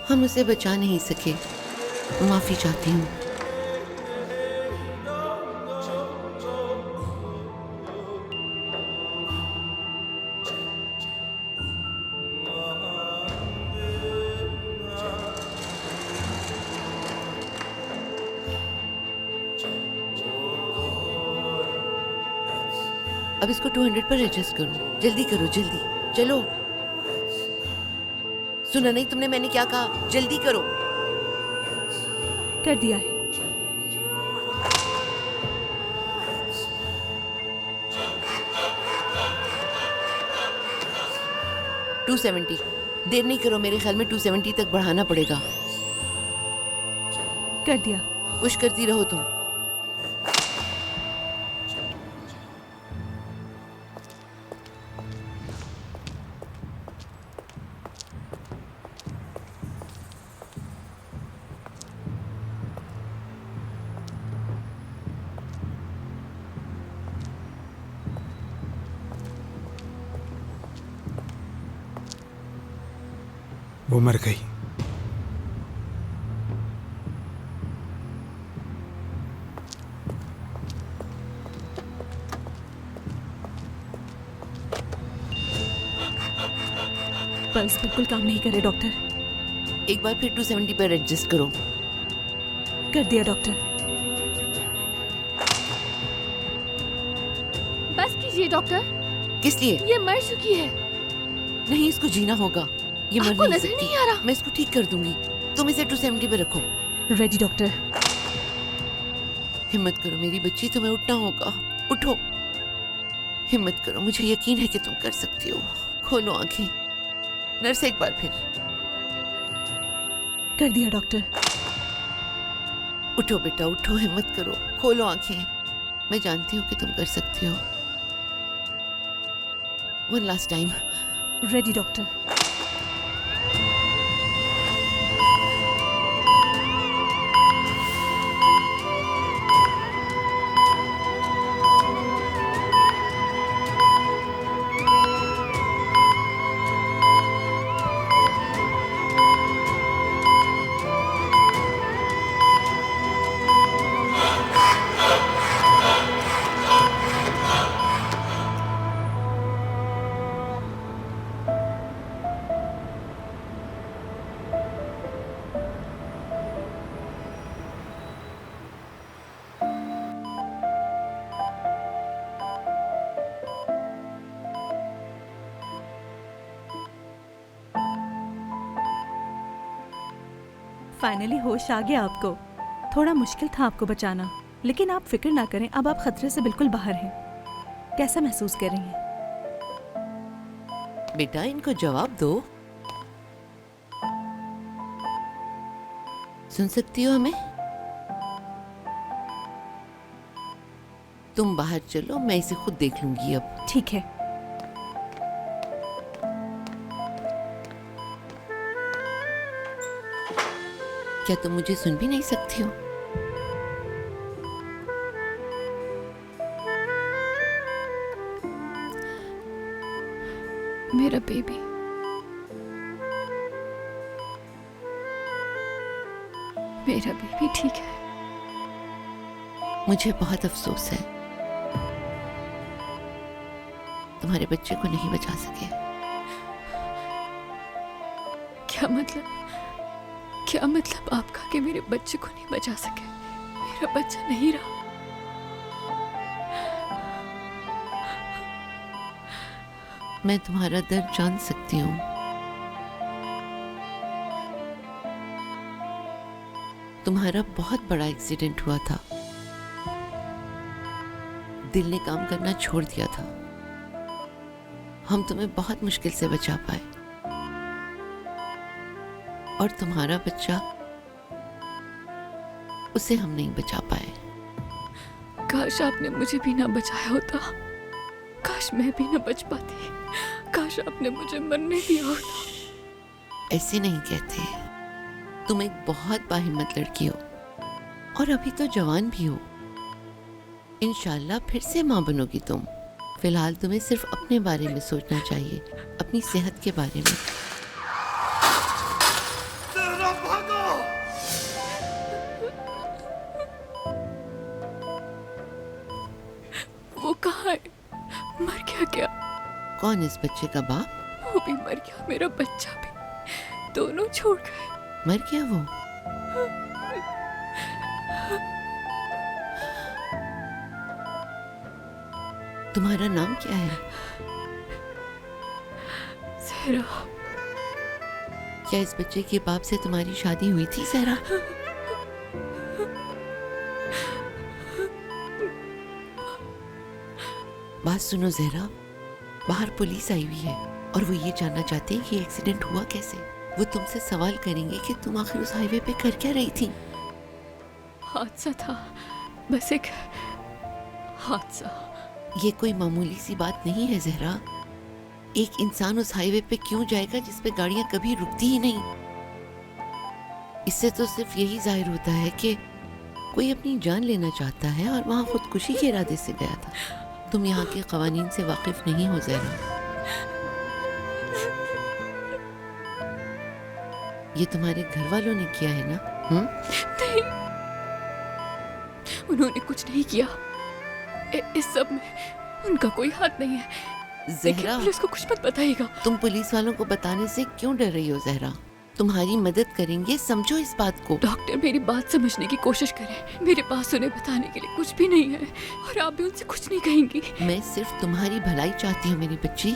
L: हम उसे बचा नहीं सके, माफी चाहती हूँ। अब इसको 200 पर एडजस्ट करो। जल्दी करो, जल्दी चलो। सुना नहीं तुमने मैंने क्या कहा? जल्दी करो।
J: कर दिया है।
L: टू 270। देर नहीं करो, मेरे ख्याल में 270 तक बढ़ाना पड़ेगा।
J: कर दिया।
L: पुश करती रहो तुम।
C: वो मर गई।
J: पल्स बिल्कुल काम नहीं करे डॉक्टर।
L: एक बार फिर 270 पर एडजस्ट करो।
J: कर दिया डॉक्टर।
B: बस कीजिए डॉक्टर।
L: किस लिए?
B: ये मर चुकी है।
L: नहीं, इसको जीना होगा। ये मर
B: आपको
L: नहीं
B: नजर
L: सकती।
B: नहीं आ रहा?
L: मैं इसको ठीक कर दूंगी। तुम इसे 270 पे रखो।
J: Ready doctor.
L: हिम्मत करो मेरी बच्ची, तुम्हें उठना होगा। उठो, हिम्मत करो, मुझे यकीन है कि तुम कर सकती हो। खोलो आंखें। नर्स एक बार फिर।
J: कर दिया डॉक्टर।
L: उठो बेटा, उठो, हिम्मत करो, खोलो आंखें। मैं जानती हूँ कि तुम कर सकती हो। One last time.
J: Ready doctor. Finally होश आ गया आपको। थोड़ा मुश्किल था आपको बचाना, लेकिन आप फिक्र ना करें, अब आप खतरे से बिल्कुल बाहर हैं। कैसा महसूस कर रही हैं?
L: बेटा इनको जवाब दो। सुन सकती हो हमें? तुम बाहर चलो, मैं इसे खुद देख लूंगी अब।
J: ठीक है।
L: क्या तुम मुझे सुन भी नहीं सकती हो?
B: मेरा बेबी। मेरा बेबी ठीक है।
L: मुझे बहुत अफसोस है, तुम्हारे बच्चे को नहीं बचा सके।
B: क्या मतलब? क्या मतलब आपका कि मेरे बच्चे को नहीं बचा सके? मेरा बच्चा नहीं रहा।
L: मैं तुम्हारा दर्द जान सकती हूँ। तुम्हारा बहुत बड़ा एक्सीडेंट हुआ था, दिल ने काम करना छोड़ दिया था। हम तुम्हें बहुत मुश्किल से बचा पाए, और तुम्हारा बच्चा, उसे हम नहीं बचा पाए।
B: काश आपने मुझे भी ना बचाया होता। काश मैं भी ना बच पाती। काश आपने मुझे मरने दिया होता।
L: ऐसे नहीं कहते। तुम एक बहुत बाहिम्मत लड़की हो, और अभी तो जवान भी हो। इंशाल्लाह फिर से माँ बनोगी तुम। फिलहाल तुम्हें सिर्फ अपने बारे में सोचना चाहिए, अपनी सेहत के बारे में।
B: वो कहाँ है? मर गया क्या?
L: कौन इस बच्चे का बाप?
B: वो भी मर गया, मेरा बच्चा भी। दोनों छोड़ गए।
L: मर गया वो? तुम्हारा नाम क्या है?
B: जहरा।
L: क्या इस बच्चे के बाप से तुम्हारी शादी हुई थी जहरा? बात सुनो जहरा, बाहर पुलिस आई हुई है और वो ये जानना चाहते हैं कि एक्सीडेंट हुआ कैसे। वो तुमसे सवाल करेंगे कि तुम आखिर उस हाईवे पे कर क्या रही थी।
B: हादसा था, बस एक हादसा।
L: ये कोई मामूली सी बात नहीं है जहरा। एक इंसान उस हाईवे पे क्यों जाएगा जिस पे गाड़ियां कभी रुकती ही नहीं? इससे तो सिर्फ यही जाहिर होता है कि कोई अपनी जान लेना चाहता है और वहां खुदकुशी के इरादे से गया था। तुम यहाँ के कवानीन से वाकिफ नहीं हो जहरा। ये तुम्हारे घर वालों ने किया है ना?
B: नहीं, उन्होंने कुछ नहीं किया। इस सब में उनका कोई हाथ नहीं है।
L: जहरा,
B: पुलिस को कुछ मत बताइएगा।
L: तुम पुलिस वालों को बताने से क्यों डर रही हो जहरा? तुम्हारी मदद करेंगे, समझो इस बात को।
B: डॉक्टर, मेरी बात समझने की कोशिश करें। मेरे पास उन्हें बताने के लिए कुछ भी नहीं है और आप भी उनसे कुछ नहीं कहेंगी।
L: मैं सिर्फ तुम्हारी भलाई चाहती हूँ मेरी बच्ची,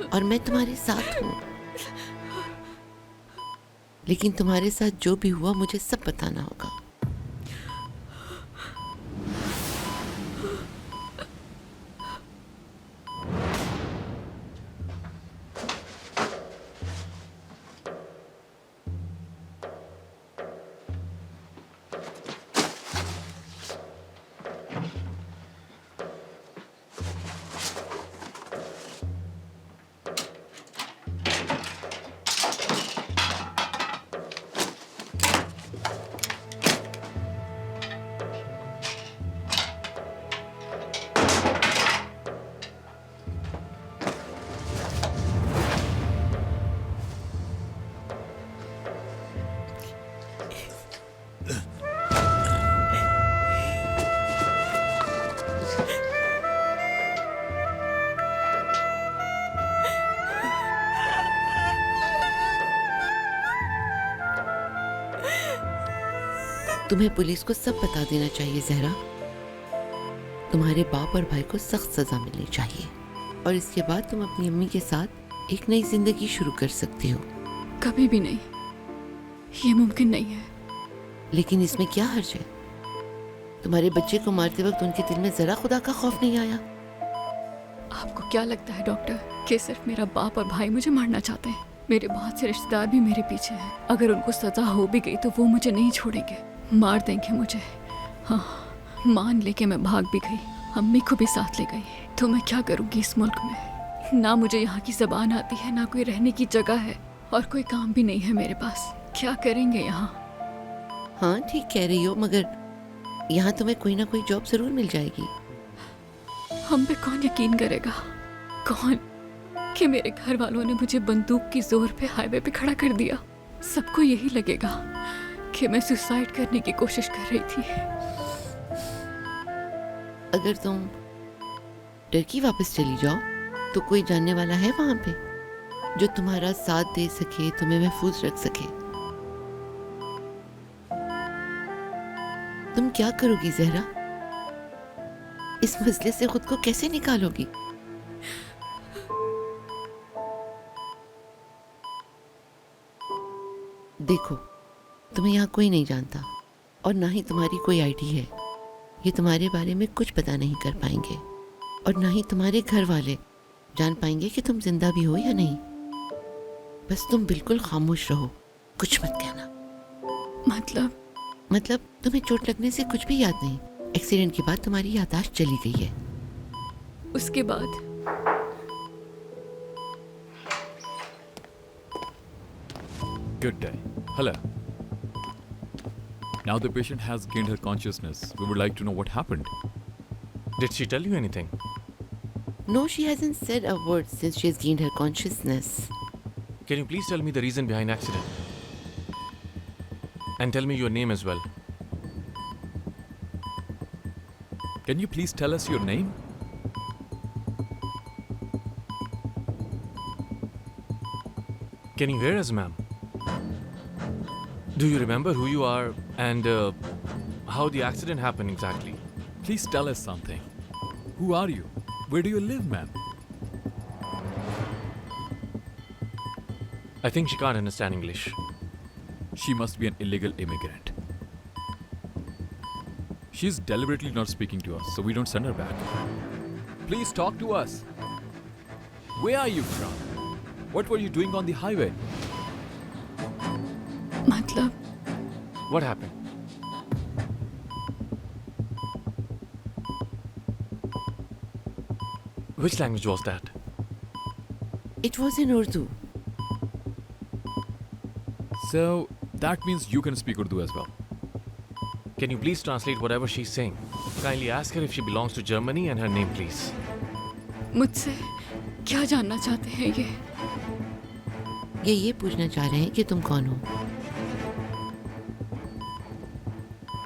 L: और मैं तुम्हारे साथ हूँ। लेकिन तुम्हारे साथ जो भी हुआ मुझे सब बताना होगा। तुम्हें पुलिस को सब बता देना चाहिए जहरा। तुम्हारे बाप और भाई को सख्त सजा मिलनी चाहिए और इसके बाद तुम अपनी अम्मी के साथ एक नई जिंदगी शुरू कर सकती हो।
B: कभी भी नहीं, ये मुमकिन नहीं है।
L: लेकिन इसमें क्या हर्ज है? तुम्हारे बच्चे को मारते वक्त उनके दिल में जरा खुदा का खौफ नहीं आया?
B: आपको क्या लगता है डॉक्टर कि सिर्फ मेरा बाप और भाई मुझे मारना चाहते हैं? मेरे बहुत से रिश्तेदार भी मेरे पीछे हैं। अगर उनको सजा हो भी गई तो वो मुझे नहीं छोड़ेंगे, मार देंगे मुझे। हाँ, मान लेके मैं भाग भी गई, अम्मी को भी साथ ले गई, तो मैं क्या करूँगी इस मुल्क में? ना मुझे यहाँ की ज़बान आती है, ना कोई रहने की जगह है और कोई काम भी नहीं है मेरे पास। क्या करेंगे यहाँ?
L: हाँ ठीक कह रही हो, मगर यहाँ तुम्हें कोई ना कोई जॉब जरूर मिल जाएगी।
B: हम पे कौन यकीन करेगा? कौन कि मेरे घर वालों ने मुझे बंदूक की जोर पे हाईवे पे खड़ा कर दिया? सबको यही लगेगा कि मैं सुसाइड करने की कोशिश कर रही थी।
L: अगर तुम टर्की वापस चली जाओ तो कोई जानने वाला है वहां पे जो तुम्हारा साथ दे सके, तुम्हें महफूज रख सके। तुम क्या करोगी जहरा? इस मसले से खुद को कैसे निकालोगी? देखो, तुम्हें यहाँ कोई नहीं जानता और ना ही तुम्हारी कोई आईडी है। ये तुम्हारे बारे में कुछ पता नहीं कर पाएंगे और ना ही तुम्हारे घर वाले जान पाएंगे कि तुम जिंदा भी हो या नहीं। बस तुम बिल्कुल खामोश रहो, कुछ मत कहना। मतलब तुम्हें चोट लगने से कुछ भी याद नहीं? एक्सीडेंट के बाद तुम्हारी याददाश्त चली गई है।
B: उसके बाद
M: Good day. Hello. Now the patient has gained her consciousness. We would like to know what happened.
F: Did she tell you anything?
L: No, she hasn't said a word since she has gained her consciousness.
F: Can you please tell me the reason behind accident? And tell me your name as well.
M: Can you please tell us your name?
F: Can you hear us, ma'am? Do you remember who you are and how the accident happened exactly?
M: Please tell us something. Who are you? Where do you live, ma'am?
F: I think she can't understand English.
M: She must be an illegal immigrant. She's deliberately not speaking to us, so we don't send her back. Please talk to us. Where are you from? What were you doing on the highway?
B: मतलब
F: What happened? Which language was that?
L: It was in Urdu.
M: So that means you can speak Urdu as well.
F: Can you please translate whatever she's saying? Kindly ask her if she belongs to Germany and her name, please.
B: मुझसे क्या जानना चाहते हैं
L: ये पूछना चाह रहे हैं कि तुम कौन हो?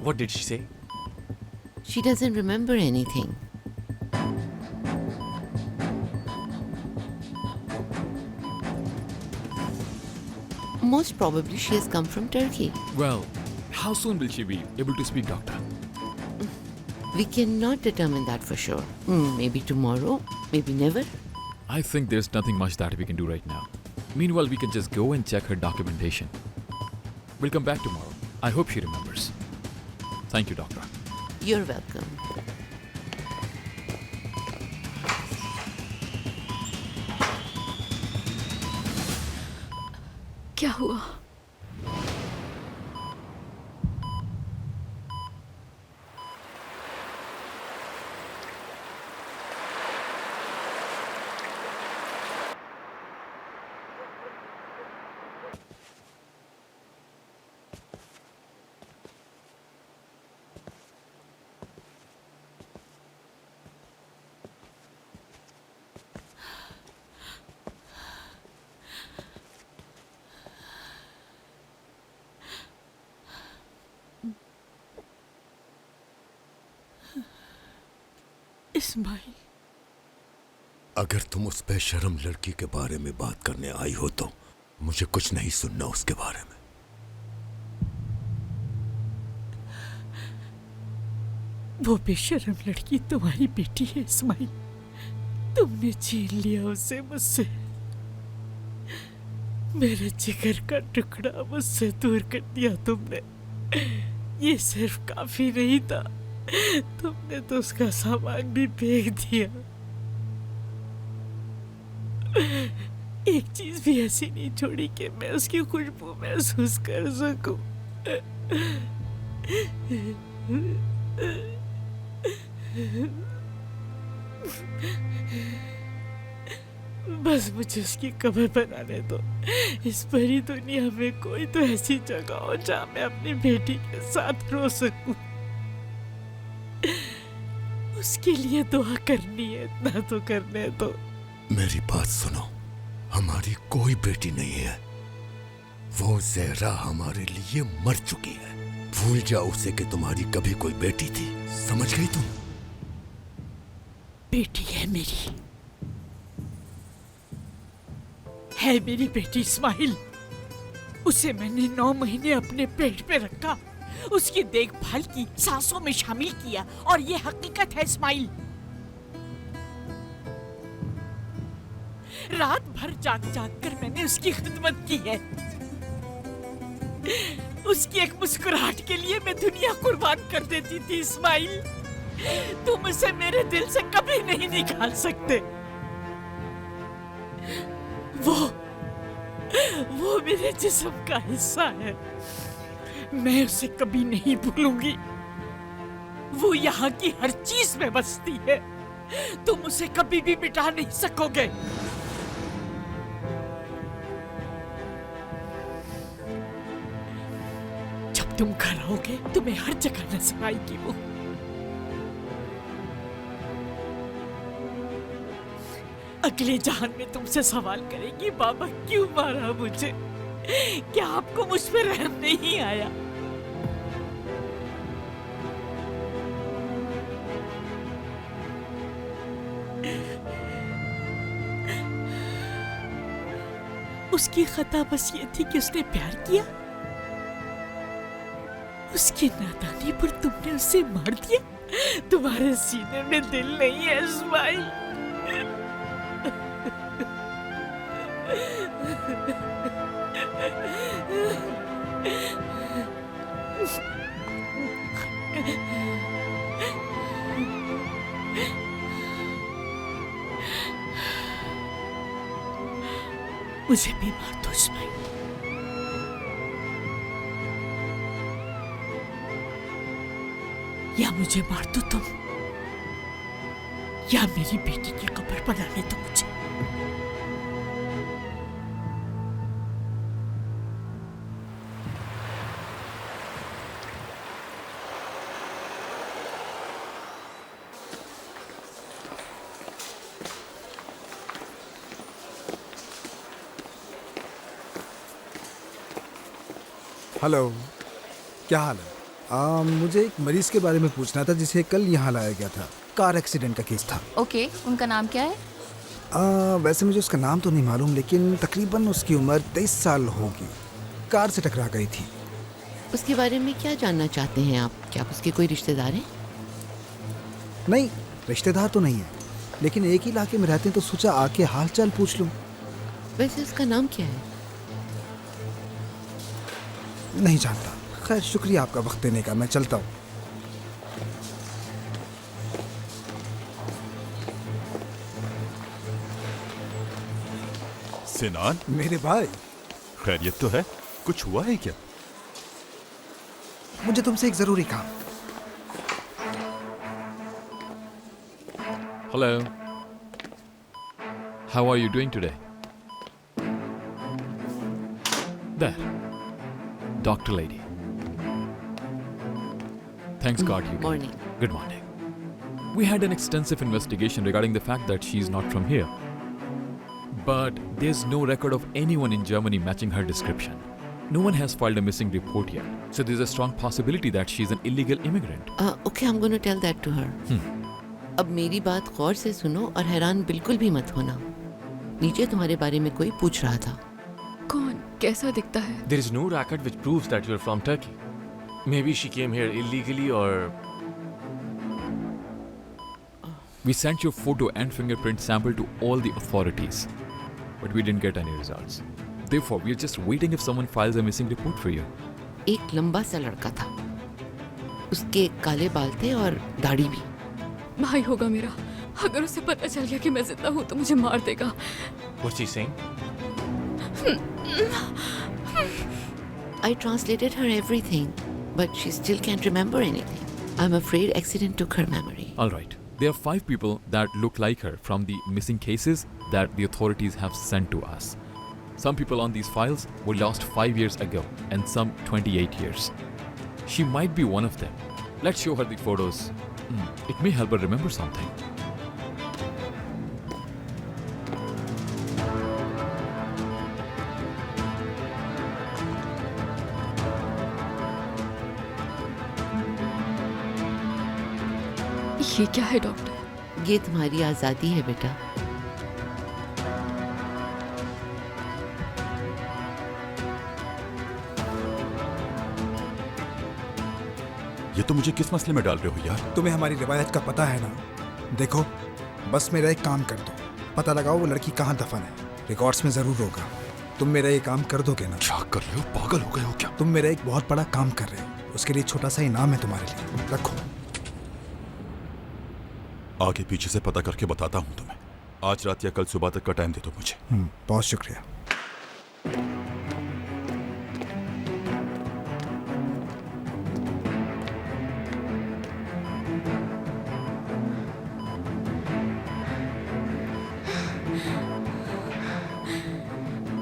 F: What did she say?
L: She doesn't remember anything. Most probably she has come from Turkey.
M: Well, how soon will she be able to speak, doctor?
L: We cannot determine that for sure. Maybe tomorrow, maybe never.
M: I think there's nothing much that we can do right now. Meanwhile, we can just go and check her documentation. We'll come back tomorrow. I hope she remembers. Thank you, doctor.
L: You're welcome.
B: क्या हुआ?
H: इस्माइल,
C: अगर तुम उस बेशर्म लड़की के बारे में बात करने आई हो तो मुझे कुछ नहीं सुनना उसके बारे में।
H: वो बेशर्म लड़की तुम्हारी बेटी है इस्माइल। तुमने छीन लिया उसे मुझसे। मेरे जिगर का टुकड़ा मुझसे दूर कर दिया तुमने। ये सिर्फ काफी नहीं था, तुमने तो उसका सामान भी फेंक दिया। एक चीज भी ऐसी नहीं छोड़ी कि मैं उसकी खुशबू महसूस कर सकूं। बस मुझे उसकी कब्र बनाने दो। इस बड़ी दुनिया में कोई तो ऐसी जगह हो जहां मैं अपनी बेटी के साथ रो सकूं। उसके लिए दुआ करनी है, इतना तो करने दो।
C: मेरी बात सुनो, हमारी कोई बेटी नहीं है। वो ज़हरा हमारे लिए मर चुकी है। भूल जाओ उसे कि तुम्हारी कभी कोई बेटी थी। समझ गई तुम?
H: बेटी है मेरी, है मेरी बेटी इस्माइल। उसे मैंने 9 महीने अपने पेट पे रखा, उसकी देखभाल की, सांसों में शामिल किया, और ये हकीकत है इस्माइल। रात भर जाग जाग कर मैंने उसकी खिदमत की है। उसकी एक मुस्कुराहट के लिए मैं दुनिया कुर्बान कर देती थी इस्माइल। तुम उसे मेरे दिल से कभी नहीं निकाल सकते। वो मेरे जिस्म का हिस्सा है। मैं उसे कभी नहीं भूलूंगी। वो यहाँ की हर चीज में बसती है। तुम उसे कभी भी मिटा नहीं सकोगे। जब तुम घर आओगे तुम्हें हर जगह नजर आएगी वो। अगले जहान में तुमसे सवाल करेगी, बाबा क्यों मारा मुझे? क्या आपको मुझ पर रहम नहीं आया? उसकी खता बस ये थी कि उसने प्यार किया। उसकी नादानी पर तुमने उसे मार दिया। तुम्हारे सीने में दिल नहीं है इस्माइल। मुझे भी मार दो इस्माइल। या मुझे मार दो तुम, या मेरी बेटी की कब्र बनाने दो मुझे।
N: हेलो, क्या हाल है? मुझे एक मरीज के बारे में पूछना था जिसे कल यहाँ लाया गया था। कार एक्सीडेंट का केस था।
G: ओके, उनका नाम क्या है?
N: वैसे मुझे उसका नाम तो नहीं मालूम, लेकिन तकरीबन उसकी उम्र 23 साल होगी। कार से टकरा गई थी।
L: उसके बारे में क्या जानना चाहते हैं आप? क्या आप उसके कोई रिश्तेदार हैं?
N: नहीं, रिश्तेदार तो नहीं है, लेकिन एक ही इलाके में रहते हैं तो सोचा आके हाल चाल पूछ लूँ।
L: वैसे उसका नाम क्या है?
N: नहीं जानता। खैर, शुक्रिया आपका वक्त देने का, मैं चलता हूँ।
D: सिनान,
N: मेरे भाई,
D: खैरियत तो है? कुछ हुआ है क्या?
N: मुझे तुमसे एक जरूरी काम।
M: Hello. How are you doing today? There. Doctor lady. Thanks God you came.
L: Morning.
M: Good morning. We had an extensive investigation regarding the fact that she's not from here. But there's no record of anyone in Germany matching her description. No one has filed a missing report yet. So there's a strong possibility that she's an illegal immigrant.
L: Okay, I'm going to tell that to her. अब मेरी बात गौर से सुनो और हैरान बिल्कुल भी मत होना। नीचे तुम्हारे बारे में कोई पूछ रहा था।
B: कौन? कैसा दिखता है?
F: There is no record which proves that you're from Turkey. Maybe she came here illegally or...
M: We sent your photo and fingerprint sample to all the authorities, but we didn't get any results. Therefore, we're just waiting if someone files a missing report for you.
L: एक लंबा सा लड़का था, उसके काले बाल थे और दाढ़ी भी।
B: भाई होगा मेरा। अगर उसे पता चल गया कि मैं जिंदा हूँ तो मुझे मार देगा।
F: What's she saying?
L: I translated her everything, but she still can't remember anything. I'm afraid accident took her memory.
M: All right. There are 5 people that look like her from the missing cases that the authorities have sent to us. Some people on these files were lost 5 years ago and some 28 years. She might be one of them. Let's show her the photos. It may help her remember something.
B: ये क्या है डॉक्टर?
L: ये तुम्हारी आजादी है बेटा।
A: ये तो मुझे किस मसले में डाल रहे हो यार?
N: तुम्हें हमारी रिवायत का पता है ना? देखो, बस मेरा एक काम कर दो, पता लगाओ वो लड़की कहाँ दफन है। रिकॉर्ड्स में जरूर होगा। तुम मेरा ये काम कर दोगे ना?
A: क्या कर रहे हो? पागल हो गए हो क्या?
N: तुम मेरा एक बहुत बड़ा काम कर रहे हो, उसके लिए छोटा सा इनाम है तुम्हारे लिए, रखो।
A: आगे पीछे से पता करके बताता हूँ तुम्हें। आज रात या कल सुबह तक का टाइम दे दो मुझे।
N: बहुत शुक्रिया।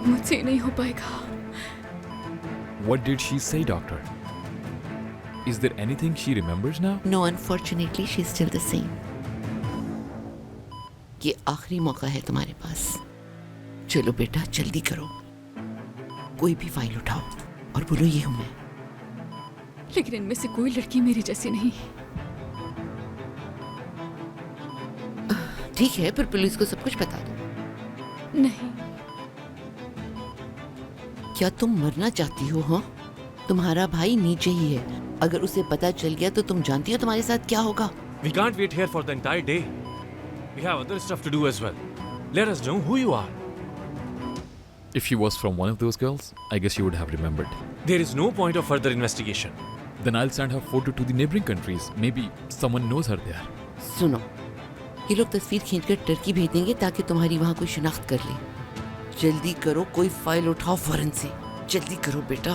B: मुझसे नहीं हो पाएगा।
M: What did she say, doctor? Is there anything she remembers now?
L: No, unfortunately, she's still the same. ये आखिरी मौका है तुम्हारे पास। चलो बेटा, जल्दी करो। कोई भी फाइल उठाओ और बोलो ये हूं मैं।
B: लेकिन इनमें से कोई लड़की मेरी जैसी नहीं।
L: ठीक है, फिर पुलिस को सब कुछ बता दो।
B: नहीं।
L: क्या तुम मरना चाहती हो? हाँ, तुम्हारा भाई नीचे ही है। अगर उसे पता चल गया तो तुम जानती हो तुम्हारे साथ क्या होगा।
F: We can't wait here for the entire day. We have other stuff to do as well. Let us know who you are.
M: If she was from one of those girls, I guess she would have remembered.
F: There is no point of further investigation.
M: Then I'll send her photo to the neighboring countries. Maybe someone knows her there.
L: सुनो, ये लोग तस्वीर खींचकर टर्की भेज देंगे ताकि तुम्हारी वहाँ कोई शिनाख्त कर ले। जल्दी करो, कोई फाइल उठाओ फौरन से। जल्दी करो बेटा,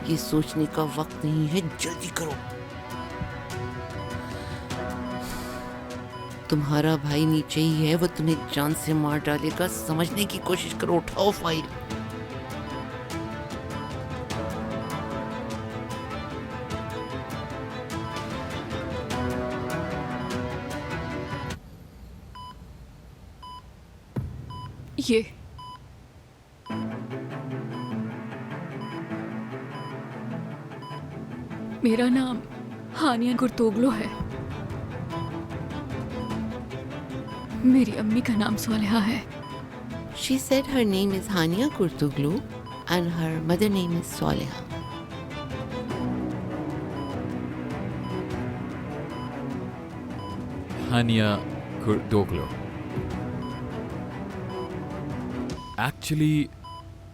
L: ये सोचने का वक्त नहीं है, जल्दी करो। तुम्हारा भाई नीचे ही है, वो तुम्हें जान से मार डालेगा। समझने की कोशिश करो, उठाओ फाइल।
B: ये मेरा नाम हानिया गुर्तोगलो है। मेरी अम्मी का नाम सोलेहा है।
L: She said her name is Hania Kurtuglu and her mother name is Soleha.
M: Hania Kurtoglu. Actually,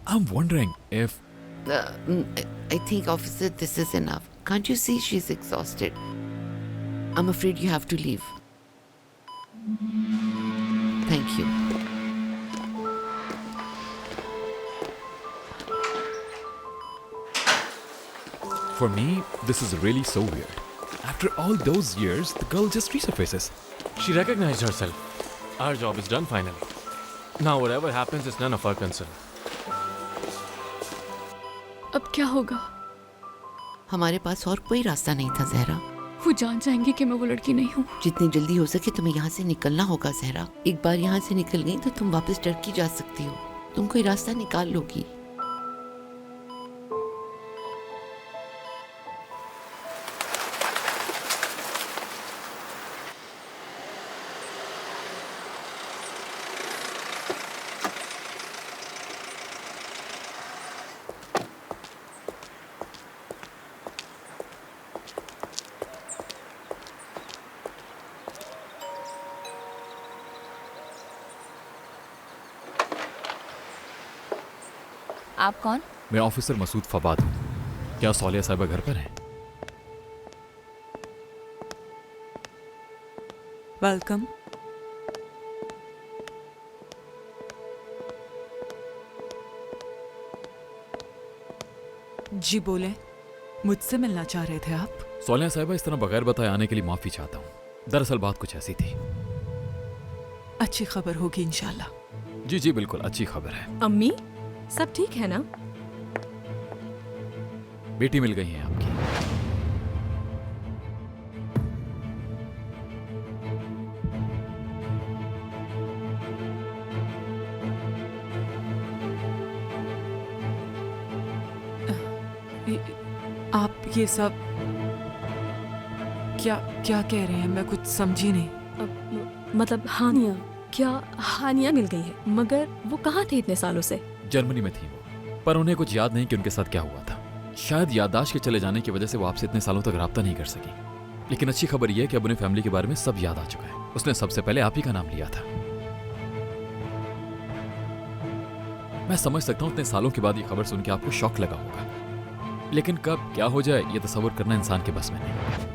M: I'm wondering if...
L: I think, officer, this is enough. Can't you see she's exhausted? I'm afraid you have to leave. Thank you.
M: For me, this is really so weird. After all those years, the girl just resurfaces.
F: She recognized herself. Our job is done finally. Now whatever happens is none of our concern.
B: अब क्या होगा?
L: हमारे पास और कोई रास्ता नहीं था ज़हरा।
B: वो जान जाएंगे कि मैं वो लड़की नहीं हूँ।
L: जितनी जल्दी हो सके तुम्हें यहाँ से निकलना होगा ज़हरा। एक बार यहाँ से निकल गई तो तुम वापस टर्की जा सकती हो। तुम कोई रास्ता निकाल लोगी।
G: आप कौन?
M: मैं ऑफिसर मसूद फवाद हूँ। क्या सोलिया साहिबा घर पर हैं?
O: वेलकम। जी बोले, मुझसे मिलना चाह रहे थे आप?
M: सोलिया साहिबा, इस तरह बगैर बताए आने के लिए माफी चाहता हूँ। दरअसल बात कुछ ऐसी थी।
O: अच्छी खबर होगी इंशाल्लाह।
M: जी जी बिल्कुल, अच्छी खबर है।
J: अम्मी, सब ठीक है ना?
M: बेटी मिल गई है आपकी।
O: आप ये सब क्या क्या कह रहे हैं? मैं कुछ समझी नहीं।
J: मतलब हानिया, क्या हानिया मिल गई है? मगर वो कहाँ थे इतने सालों से?
M: जर्मनी में थी वो, पर उन्हें कुछ याद नहीं कि उनके साथ क्या हुआ था। शायद याददाश्त के चले जाने की वजह से वो आपसे इतने सालों तक राब्ता नहीं कर सकी। लेकिन अच्छी खबर यह है कि अब उन्हें फैमिली के बारे में सब याद आ चुका है। उसने सबसे पहले आप ही का नाम लिया था। मैं समझ सकता हूँ इतने सालों के बाद ये खबर सुन के आपको शॉक लगा होगा, लेकिन कब क्या हो जाए ये तस्वर करना इंसान के बस में नहीं।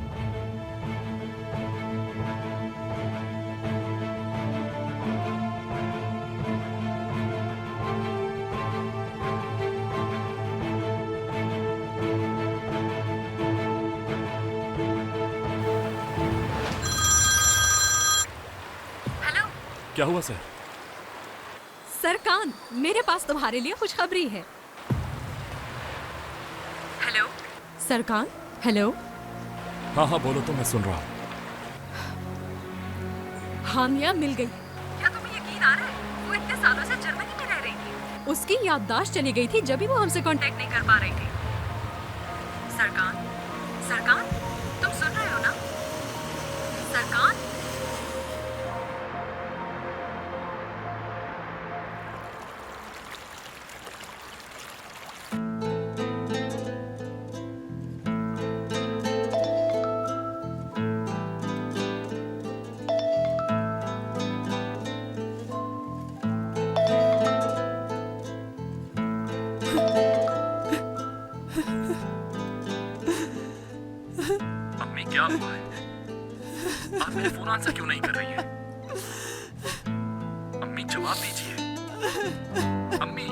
M: क्या हुआ सर?
J: सरकान, मेरे पास तुम्हारे लिए खुशखबरी है। हेलो सरकान। हेलो।
M: हाँ हाँ बोलो, तो मैं सुन रहा हूँ।
J: हानिया मिल गई। क्या तुम्हें यकीन आ रहा है? वो इतने सालों से जर्मनी में रह रही थी। उसकी याददाश्त चली गई थी जब भी वो हमसे कांटेक्ट नहीं कर पा रही थी। सरकान, सरकान, तुम सुन रहे हो ना? सरकान।
F: आंसर क्यों नहीं कर रही है? अम्मी जवाब दीजिए। अम्मी,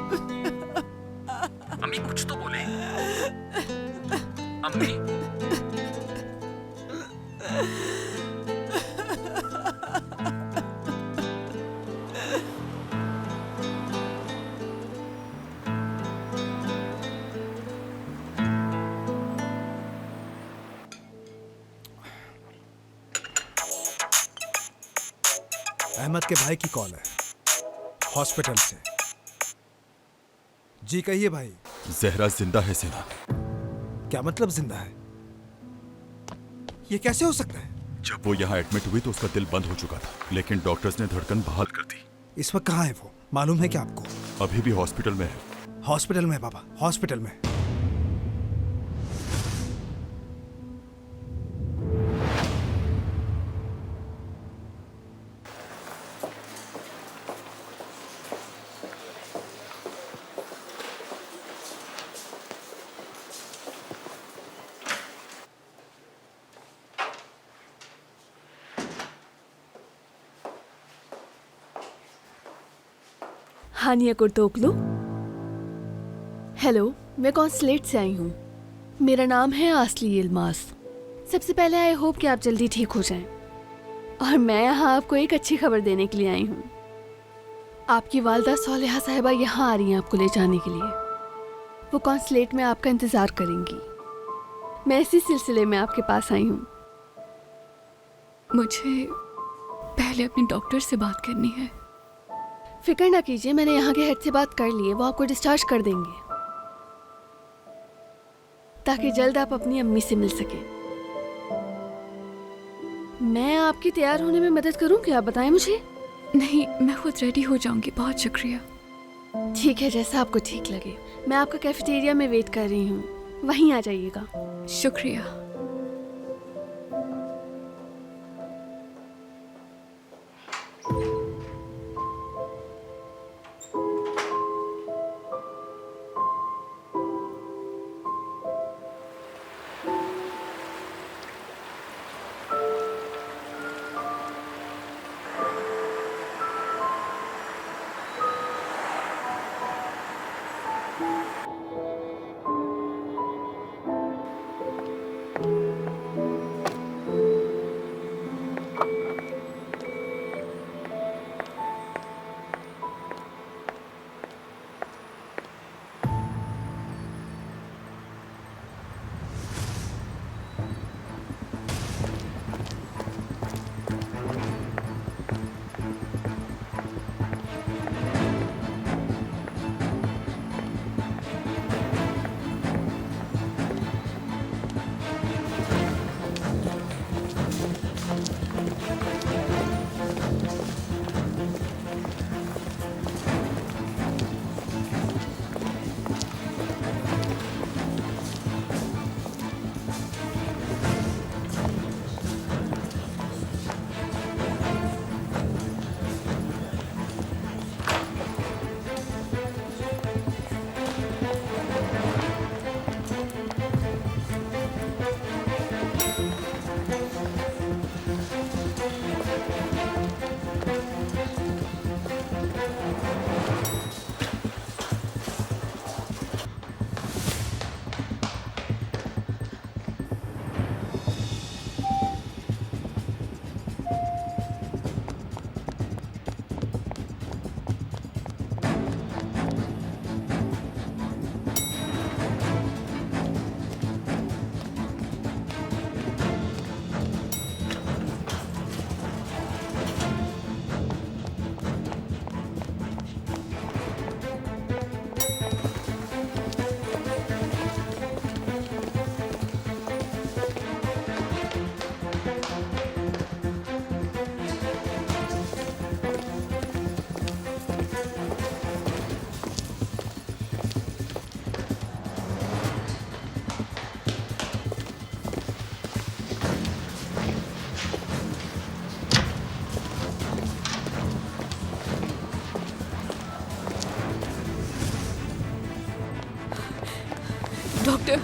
F: अम्मी कुछ तो बोले। अम्मी।
N: अहमद के भाई की कॉल है हॉस्पिटल से। जी कहिए भाई।
D: जहरा जिंदा है सेना।
N: क्या मतलब जिंदा है? ये कैसे हो सकता है?
D: जब वो यहाँ एडमिट हुई तो उसका दिल बंद हो चुका था, लेकिन डॉक्टर्स ने धड़कन बहाल कर दी।
N: इस वक्त कहाँ है वो, मालूम है क्या आपको?
D: अभी भी हॉस्पिटल में है।
N: हॉस्पिटल में है पापा, हॉस्पिटल में।
P: हानिया कुर्तोकलू। हेलो, मैं कॉन्सुलेट से आई हूँ। मेरा नाम है आसली इल्मास। सबसे पहले आई होप कि आप जल्दी ठीक हो जाएं। और मैं यहाँ आपको एक अच्छी खबर देने के लिए आई हूँ। आपकी वालदा सोलेहा साहिबा यहाँ आ रही हैं आपको ले जाने के लिए। वो कॉन्सुलेट में आपका इंतज़ार करेंगी। मैं इसी सिलसिले में आपके पास आई हूँ।
B: मुझे पहले अपने डॉक्टर से बात करनी है।
P: फिक्र ना कीजिए, मैंने यहाँ के हेड से बात कर ली है, वो आपको डिस्चार्ज कर देंगे ताकि जल्द आप अपनी अम्मी से मिल सके। मैं आपकी तैयार होने में मदद करूँ क्या, आप बताएं मुझे?
B: नहीं, मैं खुद रेडी हो जाऊंगी। बहुत शुक्रिया।
P: ठीक है, जैसा आपको ठीक लगे। मैं आपका कैफेटेरिया में वेट कर रही हूँ, वहीं आ जाइएगा।
B: शुक्रिया। डॉक्टर,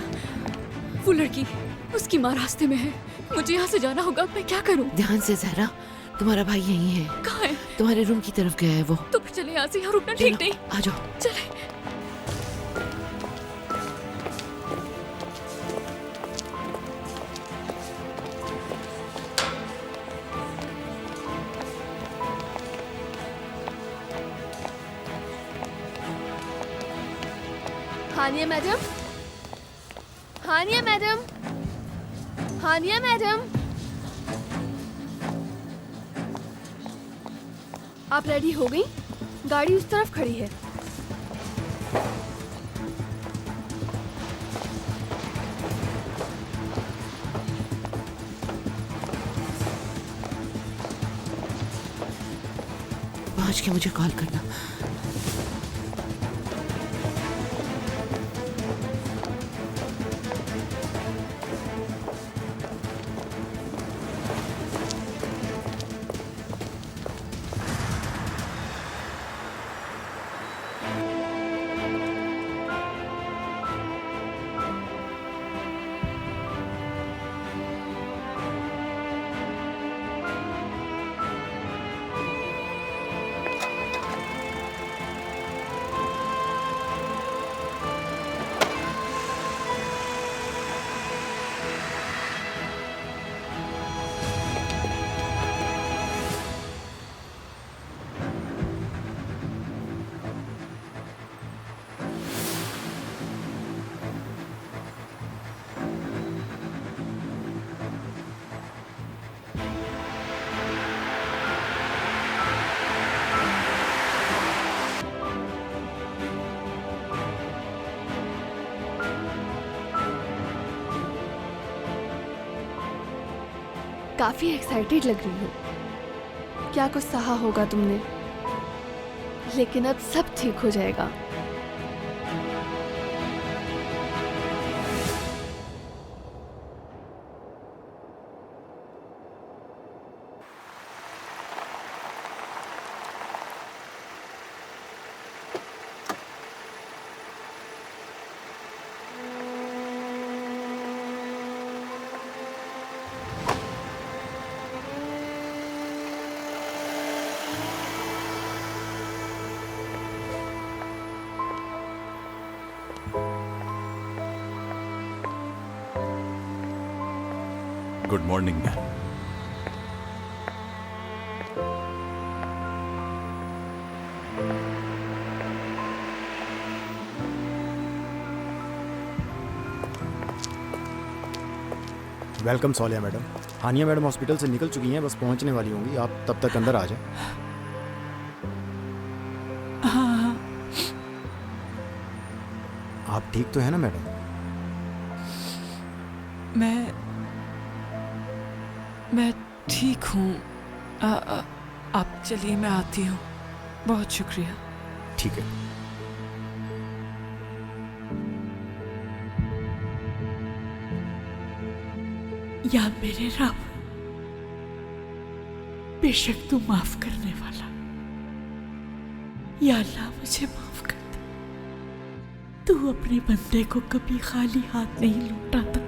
B: वो लड़की, उसकी माँ रास्ते में है। मुझे यहाँ से जाना होगा। मैं क्या करूँ?
L: ध्यान से जहरा, तुम्हारा भाई यहीं है।
B: कहाँ है?
L: तुम्हारे रूम की तरफ गया है वो।
B: तो फिर चले यहाँ से, यहाँ रुकना ठीक नहीं।
L: आ जाओ।
B: चले।
P: हानिया मैडम, हानिया मैडम, हानिया मैडम, आप रेडी हो गई? गाड़ी उस तरफ खड़ी है।
L: पहुंच के मुझे कॉल करना।
P: काफी एक्साइटेड लग रही हो। क्या कुछ सहा होगा तुमने, लेकिन अब सब ठीक हो जाएगा।
D: Good morning ma'am.
N: वेलकम सोलिया मैडम। हानिया मैडम हॉस्पिटल से निकल चुकी हैं, बस पहुंचने वाली होंगी। आप तब तक अंदर आ जाएं।
H: हाँ।
N: आप ठीक तो है ना मैडम?
O: मैं ठीक हूँ। आप चलिए, मैं आती हूँ। बहुत शुक्रिया।
N: ठीक है।
H: या मेरे रब, बेशक तू माफ करने वाला। या अल्लाह मुझे माफ कर दे। तू अपने बंदे को कभी खाली हाथ नहीं लौटाता।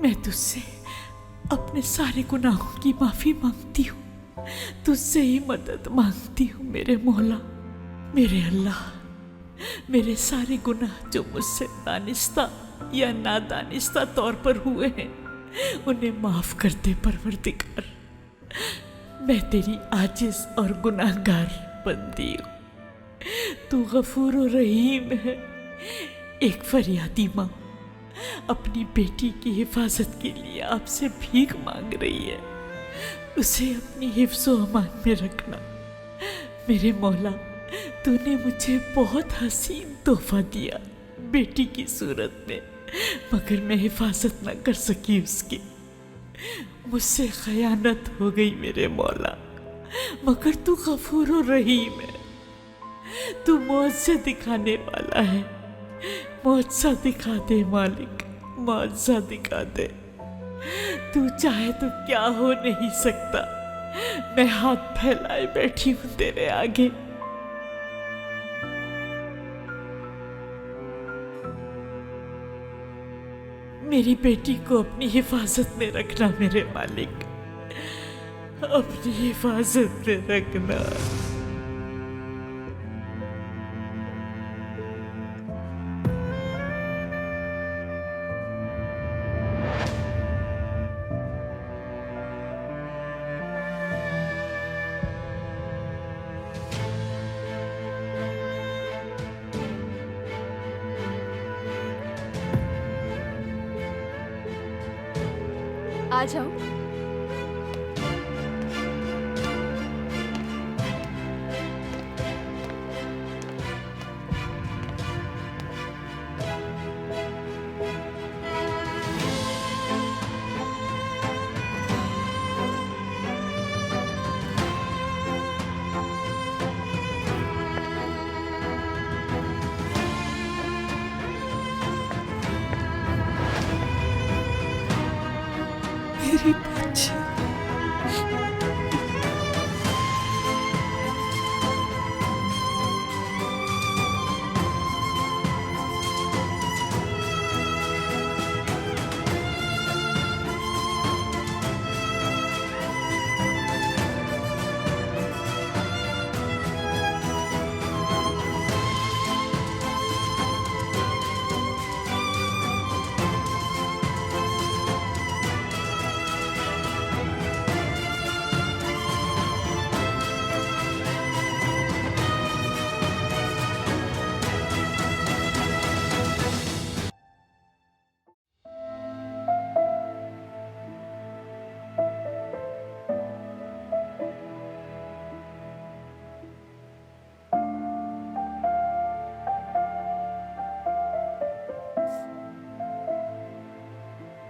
H: मैं तुझसे अपने सारे गुनाहों की माफी मांगती हूँ। तुझसे ही मदद मांगती हूँ मेरे मौला, मेरे अल्लाह। मेरे सारे गुनाह जो मुझसे दानिस्ता या नादानिस्ता तौर पर हुए हैं, उन्हें माफ कर दे परवरदिगार। मैं तेरी आजिज और गुनाहगार बंदी हूँ। तू गफूर और रहीम है। एक फरियादी माँ अपनी बेटी की हिफाजत के लिए आपसे भीख मांग रही है। उसे अपनी हिफ्ज़ो अमान में रखना। मेरे मौला, तूने मुझे बहुत हसीन तोहफा दिया बेटी की सूरत में, मगर मैं हिफाजत न कर सकी उसकी। मुझसे खयानत हो गई मेरे मौला, मगर तू गफूर और रहीम है। तू मुआवजा दिखाने वाला है। मुआवजा दिखा दे मालिक, मुआवजा दिखा दे। तू चाहे तो क्या हो नहीं सकता। मैं हाथ फैलाए बैठी हूं तेरे आगे। मेरी बेटी को अपनी हिफाजत में रखना मेरे मालिक, अपनी हिफाजत में रखना।
P: आ जाओ।
O: मेरी बच्ची।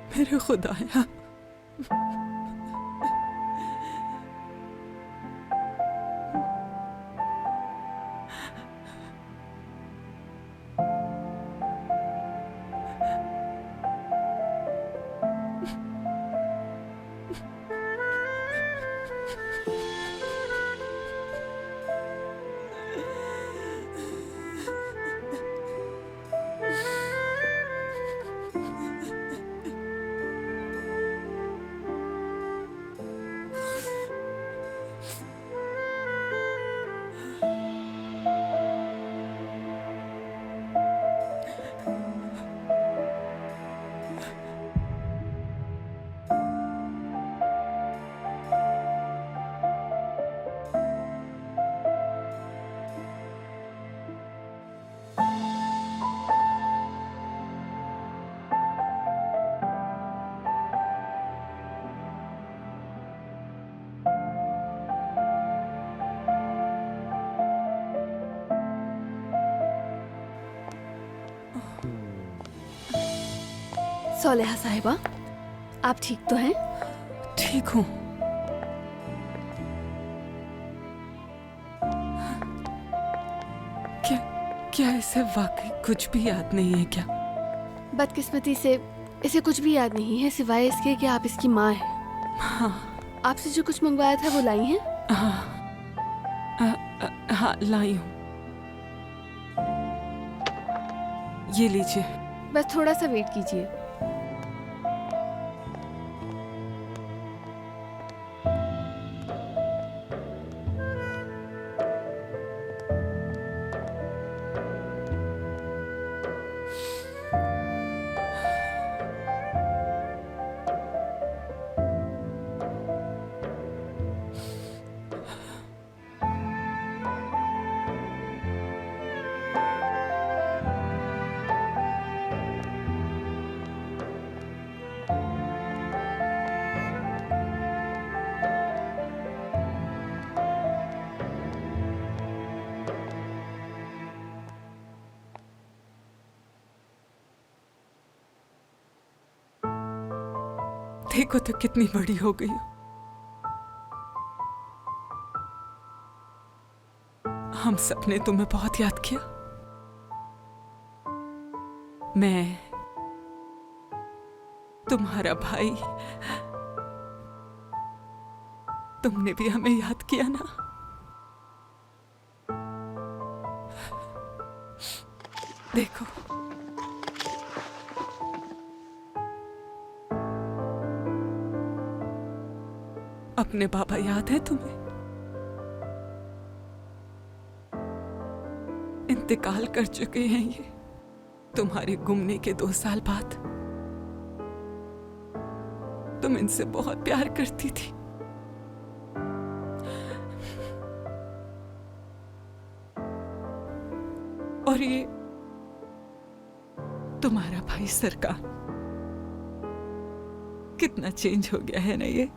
O: मेरे खुदाया,
P: सोलेहा साहिबा, आप ठीक तो हैं?
O: ठीक हूँ। क्या इसे वाकई कुछ भी याद नहीं है क्या?
P: बदकिस्मती से इसे कुछ भी याद नहीं है सिवाय इसके कि आप इसकी माँ हैं।
O: हाँ।
P: आपसे जो कुछ मंगवाया था वो लाई हैं?
O: हाँ, लाई हूँ। ये लीजिए।
P: बस थोड़ा सा वेट कीजिए।
O: देखो तो कितनी बड़ी हो गई हो। हम सबने तुम्हें बहुत याद किया। मैं, तुम्हारा भाई, तुमने भी हमें याद किया ना। देखो, अपने पापा याद है तुम्हें? इंतकाल कर चुके हैं ये तुम्हारे गुमने के 2 साल बाद। तुम इनसे बहुत प्यार करती थी। और ये तुम्हारा भाई सरकार, कितना चेंज हो गया है ना ये।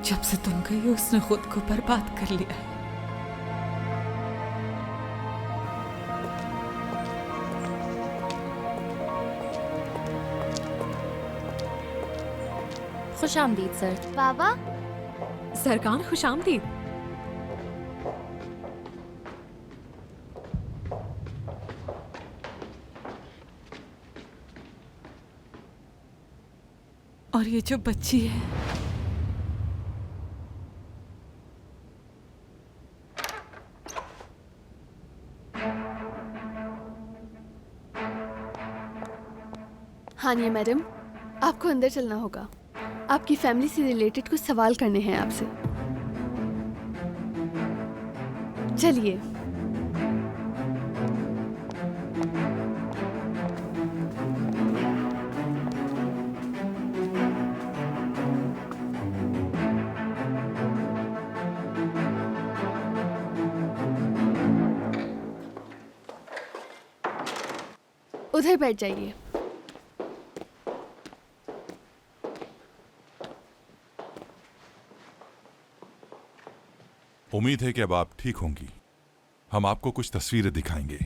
O: जब से तुम गई उसने खुद को बर्बाद कर लिया है।
J: खुशामदीद सर।
P: बाबा
J: सरकार खुशामदीद।
O: और ये जो बच्ची है,
P: हानिया मैडम, आपको अंदर चलना होगा। आपकी फैमिली से रिलेटेड कुछ सवाल करने हैं आपसे। चलिए। उधर बैठ जाइए।
A: उम्मीद है कि अब आप ठीक होंगी। हम आपको कुछ तस्वीरें दिखाएंगे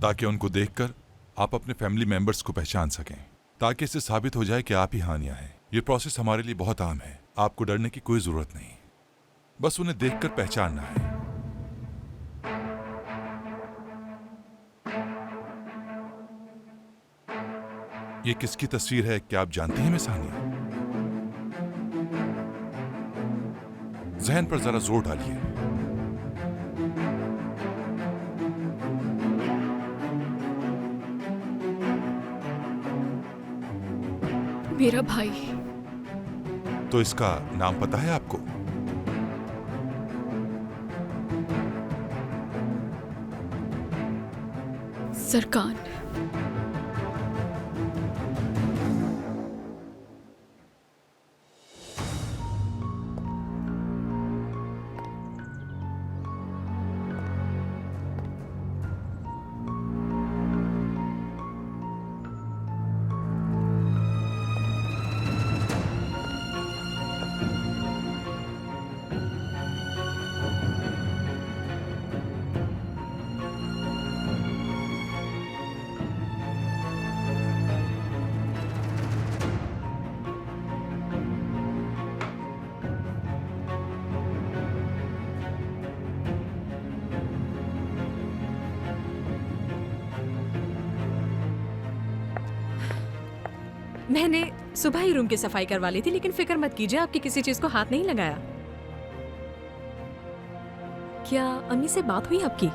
A: ताकि उनको देखकर आप अपने फैमिली मेंबर्स को पहचान सकें, ताकि इससे साबित हो जाए कि आप ही हानिया हैं। ये प्रोसेस हमारे लिए बहुत आम है, आपको डरने की कोई जरूरत नहीं, बस उन्हें देखकर पहचानना है। ये किसकी तस्वीर है, क्या आप जानती हैं मिस हानिया? जहन पर जरा जोर डालिए।
B: मेरा भाई।
A: तो इसका नाम पता है आपको?
B: सरकान।
J: मैंने सुबह ही रूम की सफाई करवा ली थी, लेकिन फिक्र मत कीजिए, आपकी किसी चीज को हाथ नहीं लगाया। क्या अम्मी से बात हुई आपकी?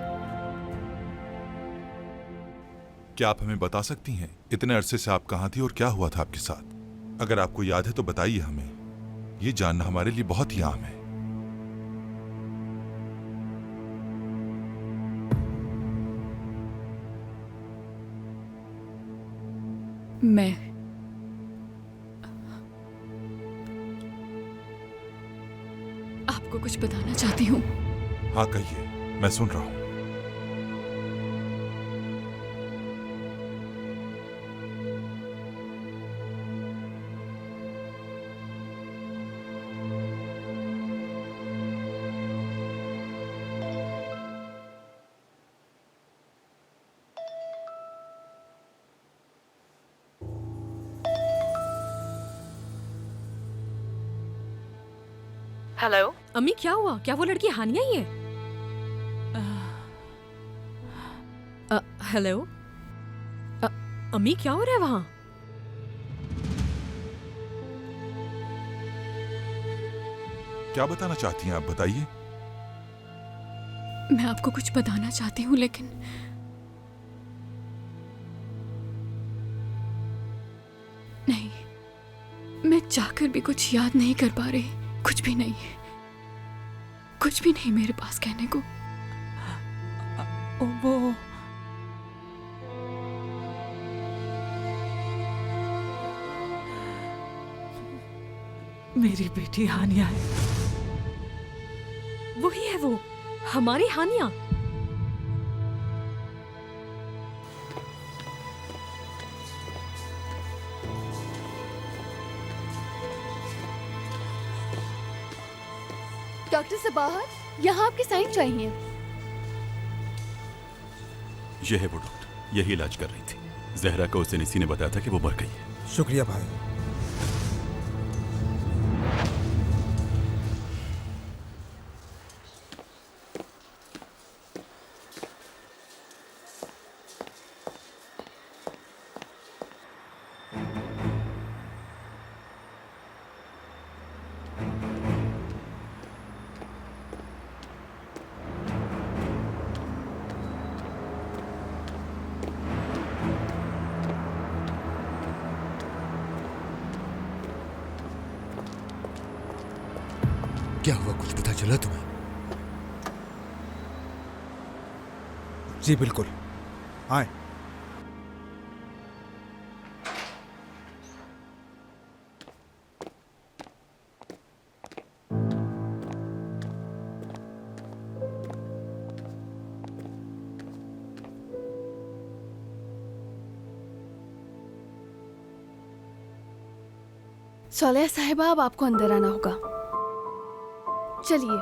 A: क्या आप हमें बता सकती हैं इतने अरसे से आप कहां थी और क्या हुआ था आपके साथ? अगर आपको याद है तो बताइए हमें, ये जानना हमारे लिए बहुत ही आम है।
B: मैं आपको कुछ बताना चाहती हूँ।
A: हाँ कहिए, मैं सुन रहा हूं।
J: हेलो अम्मी, क्या हुआ? क्या वो लड़की हानिया ही है? हेलो अम्मी क्या हो रहा है वहाँ?
A: क्या बताना चाहती हैं आप, बताइए।
B: मैं आपको कुछ बताना चाहती हूँ लेकिन नहीं, मैं चाहकर भी कुछ याद नहीं कर पा रही। कुछ भी नहीं मेरे पास कहने को।
O: वो मेरी बेटी हानिया है।
J: वही है वो, हमारी हानिया।
P: डॉक्टर से बाहर, यहाँ आपके साइन चाहिए।
Q: यह है वो डॉक्टर, यही इलाज कर रही थी। जहरा को उस दिन इसी ने बताया था कि वो मर गई है।
N: शुक्रिया भाई।
C: क्या हुआ, कुछ पता चला तुम्हें?
N: जी बिल्कुल, आए।
P: सोलेह साहिबा, अब आपको अंदर आना होगा। चलिए।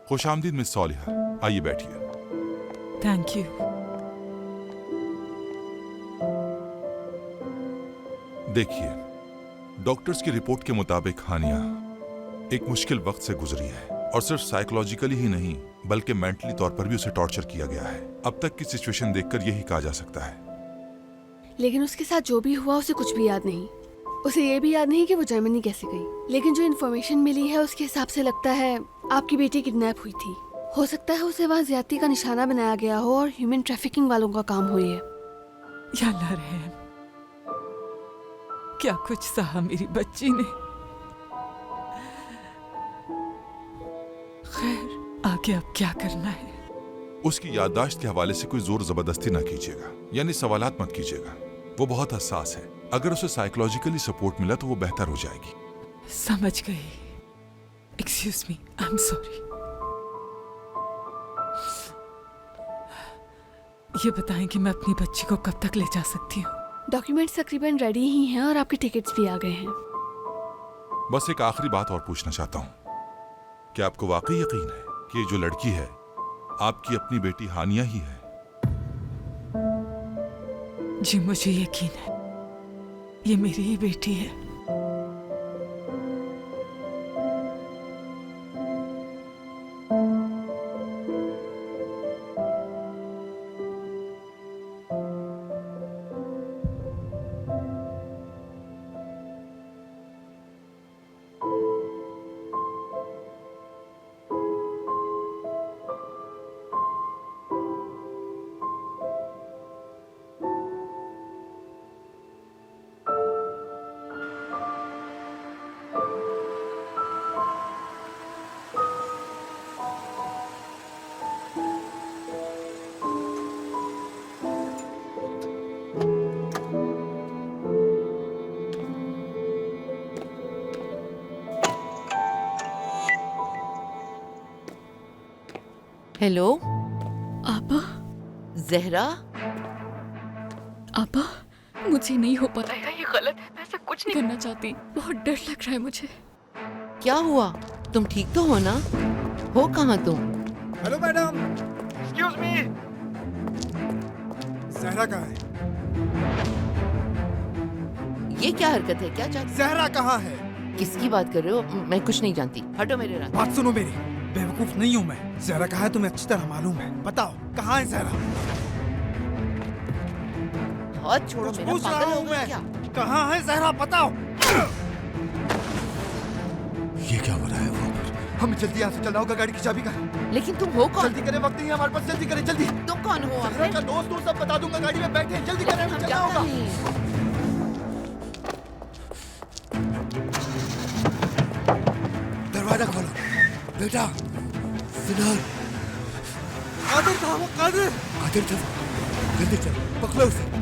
A: खुशामदीद मिस सोलिहा, आइए बैठिए।
O: Thank you.
A: देखिए, डॉक्टर्स की रिपोर्ट के मुताबिक हानिया एक मुश्किल वक्त से गुजरी है और सिर्फ साइकोलॉजिकली ही नहीं बल्कि मेंटली तौर पर भी उसे टॉर्चर किया गया है। अब तक की सिचुएशन देखकर यही कहा जा सकता है।
P: लेकिन उसके साथ जो भी हुआ उसे कुछ भी याद नहीं। उसे ये भी याद नहीं कि वो जर्मनी कैसे गई। लेकिन जो इन्फॉर्मेशन मिली है उसके हिसाब से लगता है आपकी बेटी किडनैप हुई थी। हो सकता है उसे वहाँ ज्यादती का निशाना बनाया गया हो और ह्यूमन ट्रैफिकिंग वालों का काम हो ये।
O: या अल्लाह रहम, क्या कुछ सहा मेरी बच्ची ने। खैर, आगे अब क्या करना है?
A: उसकी याददाश्त के हवाले से कोई जोर जबरदस्ती ना कीजिएगा, यानी सवालात मत कीजिएगा। वो बहुत हसास है। अगर उसे साइकोलॉजिकली सपोर्ट मिला तो वो बेहतर हो जाएगी।
O: समझ गई। Excuse me, I am sorry. ये बताएं कि मैं अपनी बच्ची को कब तक ले जा सकती हूँ?
P: डॉक्यूमेंट्स तकरीबन रेडी ही हैं और आपके टिकट्स भी आ गए हैं।
A: बस एक आखिरी बात और पूछना चाहता हूँ, क्या आपको वाकई यकीन है कि ये जो लड़की है आपकी अपनी बेटी हानिया ही है?
O: जी मुझे यकीन है, ये मेरी ही बेटी है।
L: हेलो
B: आपा।
L: जहरा,
B: आपा मुझे नहीं हो पाता है, ये गलत है। मैं ऐसा कुछ नहीं करना चाहती। बहुत डर लग रहा है मुझे।
L: क्या हुआ? तुम ठीक तो हो ना? हो कहाँ तुम?
N: Hello madam, excuse me. Zahra कहाँ है?
L: ये क्या हरकत है? क्या चाहती?
N: जहरा कहाँ है?
L: किसकी बात कर रहे हो? मैं कुछ नहीं जानती, हटो मेरे रास्ते।
N: बात सुनो मेरी, बेवकूफ नहीं हूँ मैं। जहरा कहाँ है तुम्हें अच्छी तरह मालूम है, बताओ कहाँ है जहरा?
L: हाथ छोड़ो मेरा,
N: पूछ रहा
L: पागल हो
N: हूँ
L: गए
N: मैं,
L: क्या?
N: कहाँ है जहरा बताओ।
C: ये क्या हो रहा है वहाँ पर?
E: हमें जल्दी यहाँ से चलना होगा, गाड़ी की चाबी का।
L: लेकिन तुम हो कौन?
E: जल्दी करें, वक्त नहीं है हमारे पास, जल्दी करें जल्दी।
L: तुम कौन हो?
E: जहरा का दोस्त हूँ, सब बता दूंगा, गाड़ी में बैठे, जल्दी करें, हमें चलना होगा।
C: दरवाजा खोलो बेटा। सिनार
N: कादिर था वो, कादिर।
C: कादिर था, जल्दी चलो, पकड़ो उसे।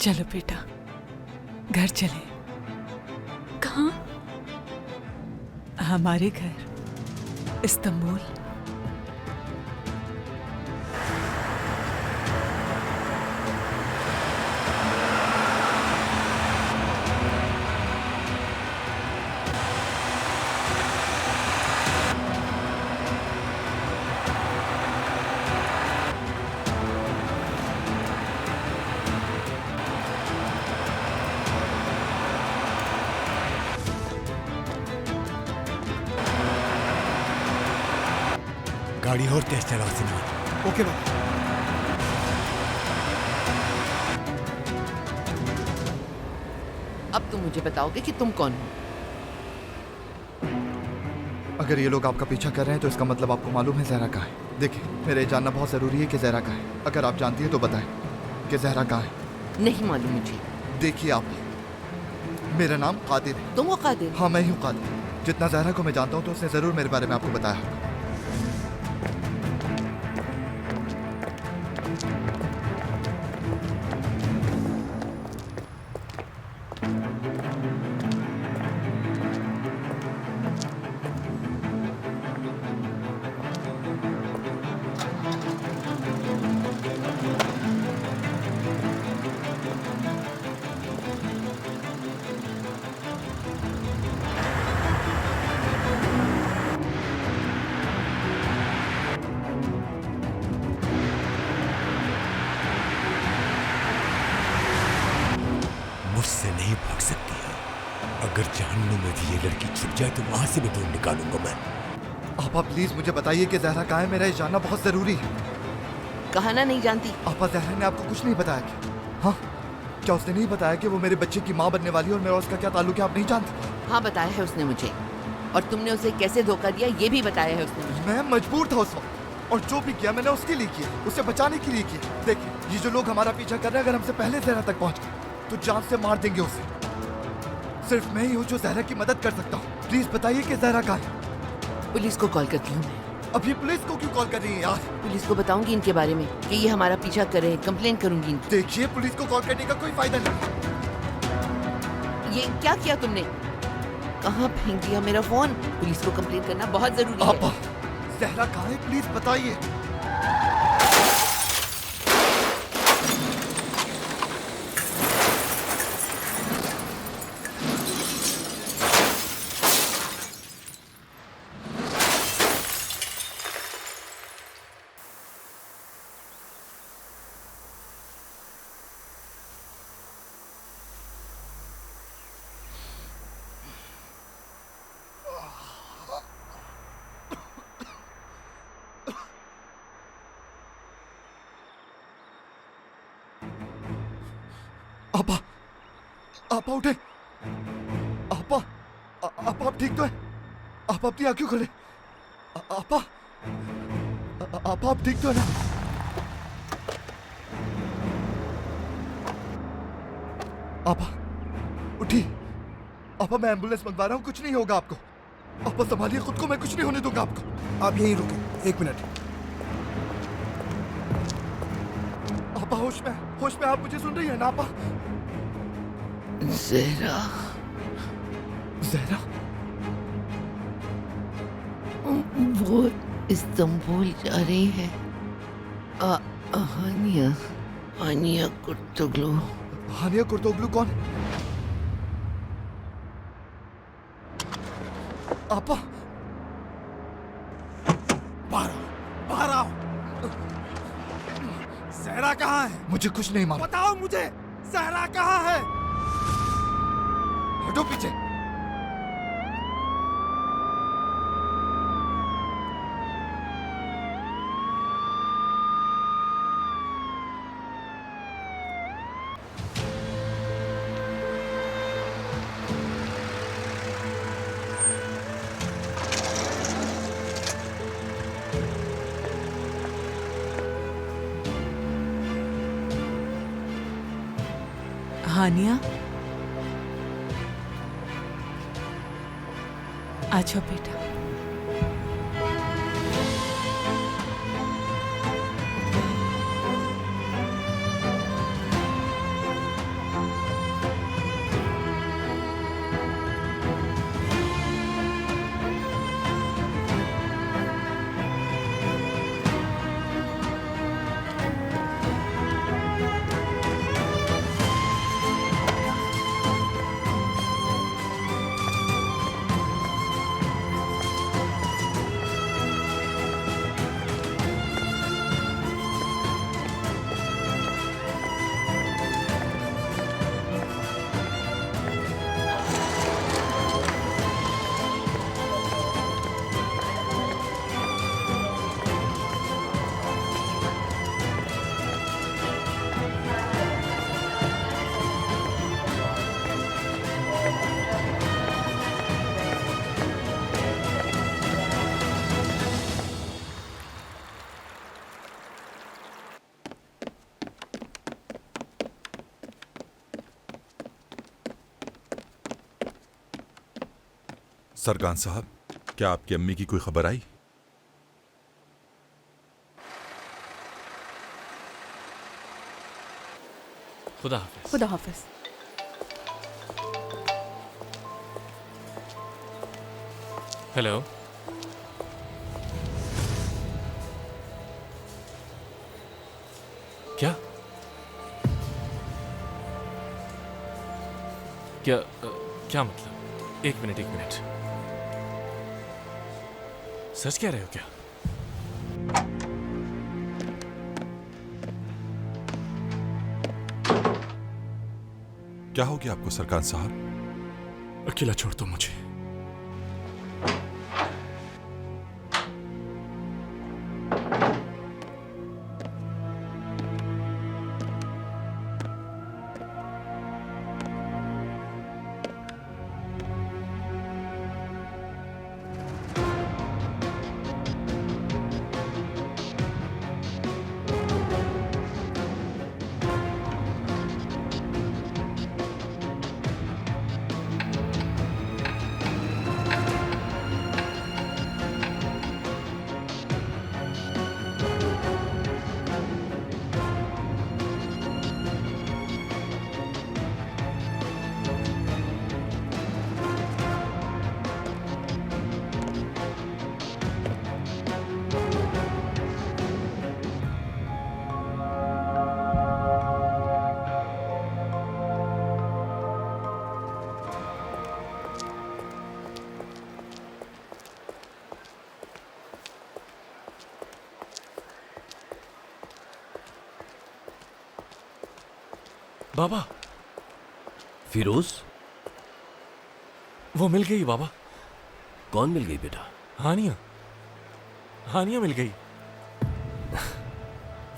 O: चलो बेटा, घर चले।
B: कहाँ?
O: हमारे घर, इस्तांबुल।
C: गाड़ी और तेज चलाओ सिनार।
N: ओके बाबा।
L: अब तुम मुझे बताओगे कि तुम कौन हो?
E: अगर ये लोग आपका पीछा कर रहे हैं तो इसका मतलब आपको मालूम है जहरा कहाँ है। देखिए, मेरे जानना बहुत जरूरी है कि जहरा कहाँ है। अगर आप जानती है तो बताएं कि जहरा कहाँ है।
L: नहीं मालूम मुझे।
E: देखिए आप, मेरा नाम कादिर है।
L: तुम हो कादिर?
E: हाँ मैं ही हूँ कादिर। जितना जहरा को मैं जानता हूँ तो उसने जरूर मेरे बारे में आपको बताया होगा।
C: मुझसे नहीं भाग सकती है। अगर जहन्नुम में भी ये लड़की छुप जाए तो वहां से भी ढूंढ निकालूंगा मैं।
E: आपा प्लीज मुझे बताइए कि जहरा कहाँ है, मेरा ये जानना बहुत जरूरी है।
L: कहना नहीं जानती।
E: आपा जहरा ने आपको कुछ नहीं बताया क्या? हाँ, क्या उसने नहीं बताया कि वो मेरे बच्चे की माँ बनने वाली है और मेरा उसका क्या ताल्लुक है, आप नहीं जानती?
L: हाँ बताया है उसने मुझे, और तुमने उसे कैसे धोखा दिया ये भी बताया है उसने मुझे।
E: मैं मजबूर था उस वक्त, और जो भी किया मैंने उसके लिए किया, उसे बचाने के लिए किया। देखिए, ये जो लोग हमारा पीछा कर रहे हैं, अगर हमसे पहले जहरा तक पहुंच गए तो जान से मार देंगे उसे। सिर्फ मैं ही हूँ जो जहरा की मदद कर सकता हूँ। प्लीज बताइए कि जहरा कहाँ है।
L: पुलिस को कॉल करती हूँ मैं।
E: अभी पुलिस को क्यों कॉल कर रही है यार?
L: पुलिस को बताऊंगी इनके बारे में कि ये हमारा पीछा कर रहे हैं, कंप्लेन करूंगी इनकी।
E: देखिए, पुलिस को कॉल करने का कोई फायदा नहीं।
L: ये क्या किया तुमने? कहाँ फेंक दिया मेरा फोन? पुलिस को कंप्लेन करना बहुत जरूरी है।
E: जहरा कहाँ है, प्लीज बताइए। आपा, आपा उठे। आपा, आपा आप ठीक तो है? आप अपनी आंखें खोले। आपा, आपा आप ठीक तो है ना? आपा उठी। आपा मैं एम्बुलेंस मंगवा रहा हूँ, कुछ नहीं होगा आपको। आपा संभालिए खुद को, मैं कुछ नहीं होने दूंगा आपको।
N: आप यहीं रुके, 1 मिनट।
E: आपा होश में आप मुझे सुन रही हैं ना आपा?
L: जहरा,
E: जहरा,
L: वो इस्तांबुल जा रही है। हानिया, हानिया कुर्तुगलू।
E: हानिया कुर्तुगलू कौन? आपा,
A: बाहर आओ। जहरा कहाँ है?
E: मुझे कुछ नहीं मालूम।
A: बताओ मुझे, जहरा कहाँ है?
E: हटो पीछे।
O: हानिया, आ जाओ बेटा।
A: सरगान साहब, क्या आपकी अम्मी की कोई खबर आई?
F: खुदा हाफिज।
O: खुदा हाफिज।
F: हेलो, क्या क्या क्या मतलब? एक मिनट। सच कह रहे हो क्या?
A: क्या हो गया आपको सरगान साहब?
F: अकेला छोड़ दो मुझे। बाबा,
I: फिरोज,
F: वो मिल गई बाबा।
I: कौन मिल गई बेटा?
F: हानिया मिल गई।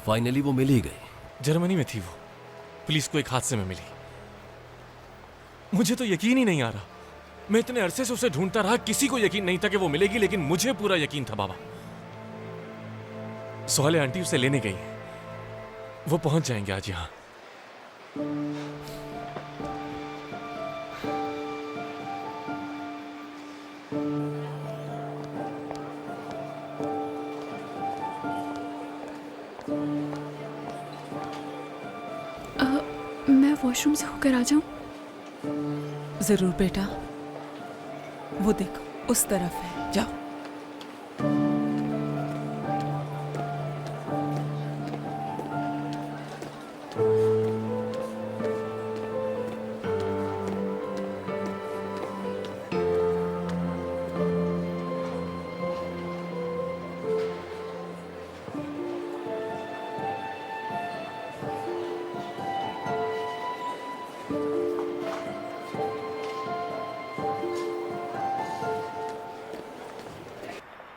I: फाइनली वो मिल ही गई।
F: जर्मनी में थी वो, पुलिस को एक हादसे में मिली। मुझे तो यकीन ही नहीं आ रहा। मैं इतने अरसे से उसे ढूंढता रहा, किसी को यकीन नहीं था कि वो मिलेगी, लेकिन मुझे पूरा यकीन था बाबा। सोहले आंटी उसे लेने गई, वो पहुंच जाएंगे आज यहां।
P: वॉशरूम से होकर आ जाऊं?
O: जरूर बेटा, वो देखो उस तरफ है, जाओ।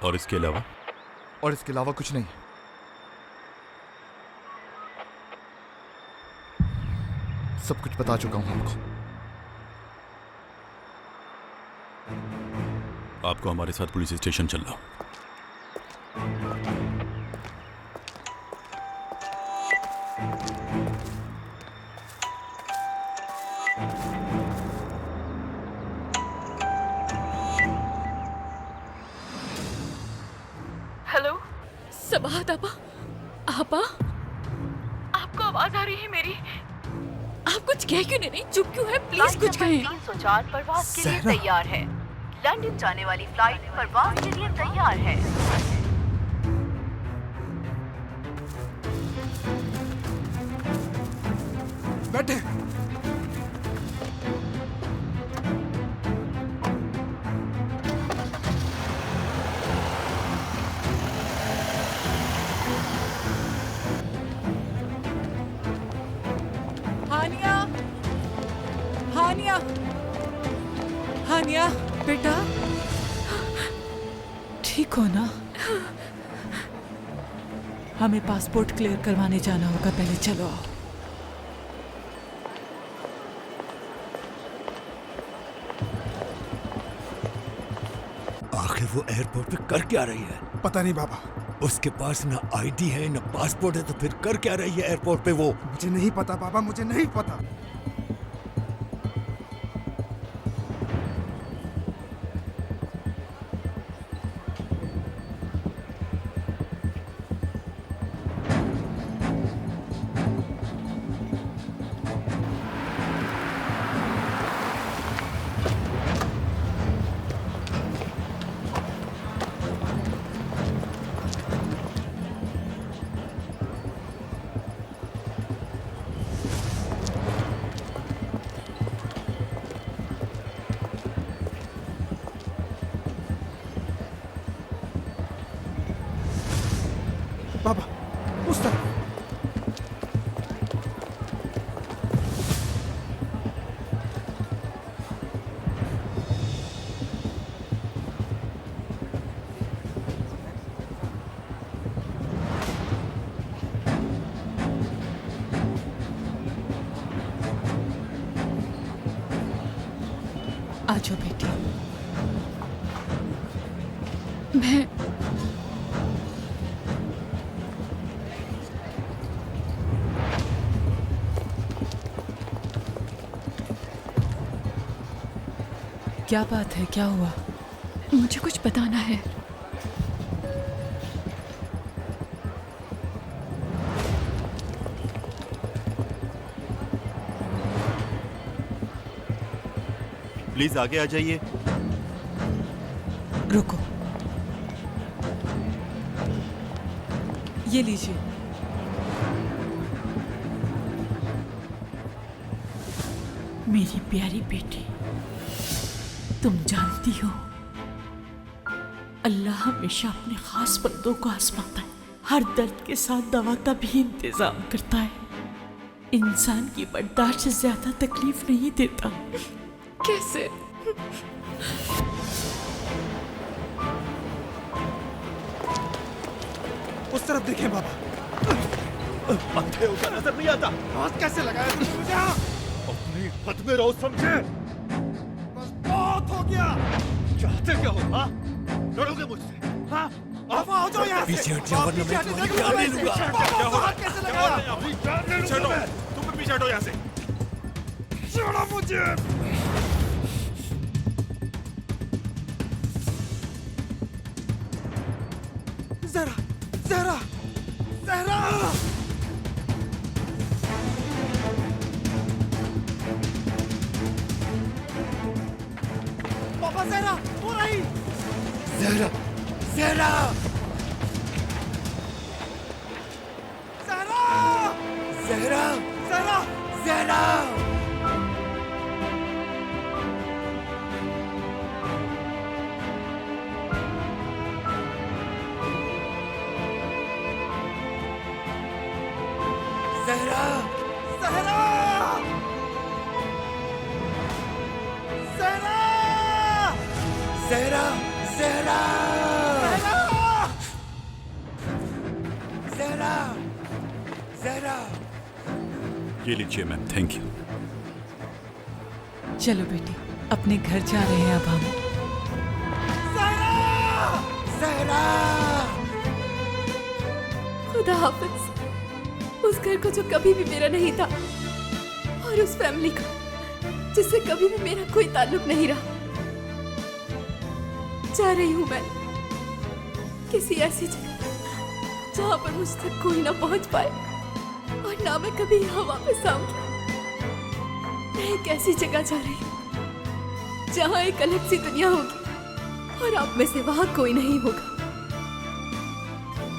Q: और इसके अलावा?
E: और इसके अलावा कुछ नहीं। सब कुछ बता चुका हूं आपको।
Q: आपको हमारे साथ पुलिस स्टेशन चलना।
H: हेलो
B: सबाहत आपा, आपा,
H: आपको आवाज आ रही है मेरी?
B: आप कुछ कह क्यों नहीं? चुप क्यों है? प्लीज कुछ कहें।
R: 304 परवाज के लिए तैयार है। लंदन जाने वाली फ्लाइट परवाज के लिए तैयार है।
N: बैठे।
O: हानिया, हानिया, हानिया बेटा, ठीक हो ना? हमें पासपोर्ट क्लियर करवाने जाना होगा, पहले चलो आओ।
C: आखिर वो एयरपोर्ट पे कर क्या रही है?
N: पता नहीं बाबा।
C: उसके पास ना आईडी है ना पासपोर्ट है, तो फिर कर क्या रही है एयरपोर्ट पे वो?
N: मुझे नहीं पता बाबा, मुझे नहीं पता। बाबा उस तरफ।
O: आ जाओ बेटी।
B: मैं
O: क्या बात है, क्या हुआ?
B: मुझे कुछ बताना है।
Q: प्लीज आगे आ जाइए।
O: रुको, ये लीजिए। मेरी प्यारी बेटी, तुम जानती हो अल्लाह हमेशा अपने खास बंदों को आजमाता है। हर दर्द के साथ दवा का भी इंतजाम करता है। इंसान की बर्दाश्त से ज्यादा तकलीफ नहीं देता।
B: कैसे?
N: उस तरफ देखें बाबा।
I: अंधे होकर नजर नहीं आता।
N: हाथ कैसे लगाया तुमने मुझे?
I: अपनी हद में रहो, समझे?
N: बस बहुत हो गया।
I: चाहते क्या हो? हाँ, लड़ोगे मुझसे? हाँ,
N: आप आ जाओ यहाँ से।
C: पीछे हट जाओ वरना मैं तुम्हारी जान ले लूंगा।
I: क्या हो रहा है?
N: कैसे
I: क्या हो रहा है? अभी जान ले लूंगा मैं। तुम भी पीछे हटो यहाँ से।
N: छोड़ो मुझे। जहरा, जहरा, जहरा।
C: जहरा जहरा जहरा जहरा जहरा जहरा जहरा जहरा जहरा जहरा जहरा जहरा
Q: ये लीजिए मैम, थैंक यू।
O: चलो बेटी, अपने घर जा रहे हैं अब हम।
C: जहरा
P: खुदा हाफिज। उस घर को जो कभी भी मेरा नहीं था, और उस फैमिली को जिससे कभी भी मेरा कोई ताल्लुक नहीं रहा। जा रही हूँ मैं किसी ऐसी जगह जहाँ पर मुझ तक कोई ना पहुँच पाए, और ना मैं कभी यहाँ वापस आऊंगी। मैं एक ऐसी जगह जा रही हूँ जहाँ एक अलग सी दुनिया होगी, और आप में से वहाँ कोई नहीं होगा।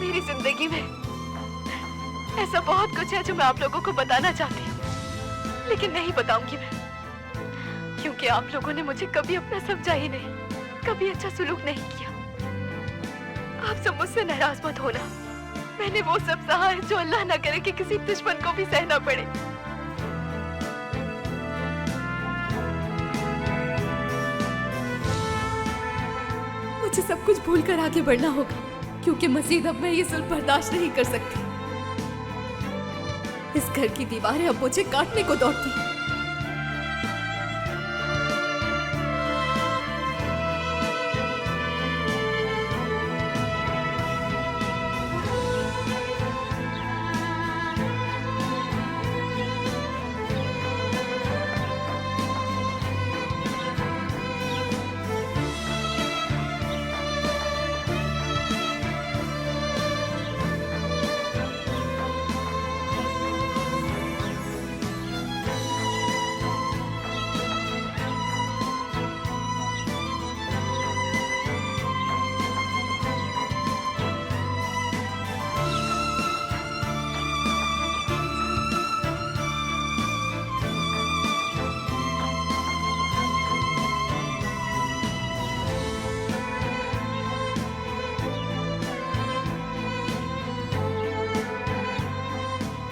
P: मेरी जिंदगी में ऐसा बहुत कुछ है जो मैं आप लोगों को बताना चाहती हूँ, लेकिन नहीं बताऊंगी मैं, क्योंकि आप लोगों ने मुझे कभी अपना समझा ही नहीं, कभी अच्छा सुलूक नहीं किया। आप सब मुझसे नाराज मत होना। मैंने वो सब सहा है जो अल्लाह ना करे कि किसी दुश्मन को भी सहना पड़े। मुझे सब कुछ भूल कर आगे बढ़ना होगा, क्योंकि मजीद अब मैं ये जुल्म बर्दाश्त नहीं कर सकती। इस घर की दीवारें अब मुझे काटने को दौड़ती हैं।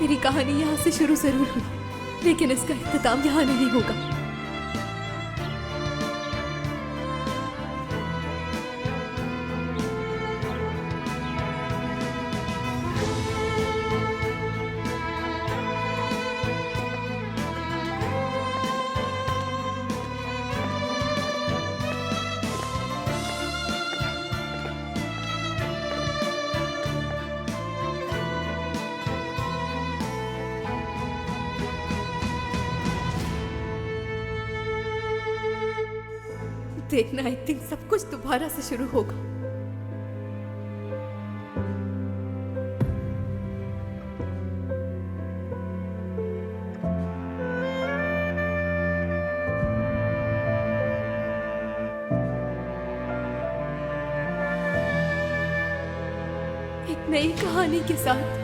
P: मेरी कहानी यहाँ से शुरू जरूर हुई, लेकिन इसका इख्तिताम यहाँ नहीं होगा। देखना, एक दिन सब कुछ दोबारा से शुरू होगा। एक नई कहानी के साथ।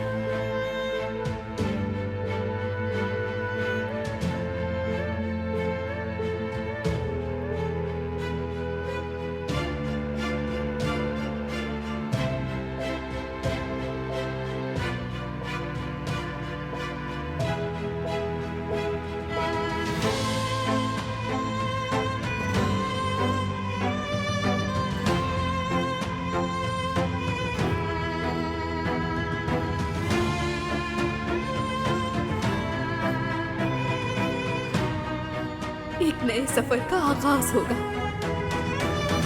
P: एक नए सफर का आगाज होगा।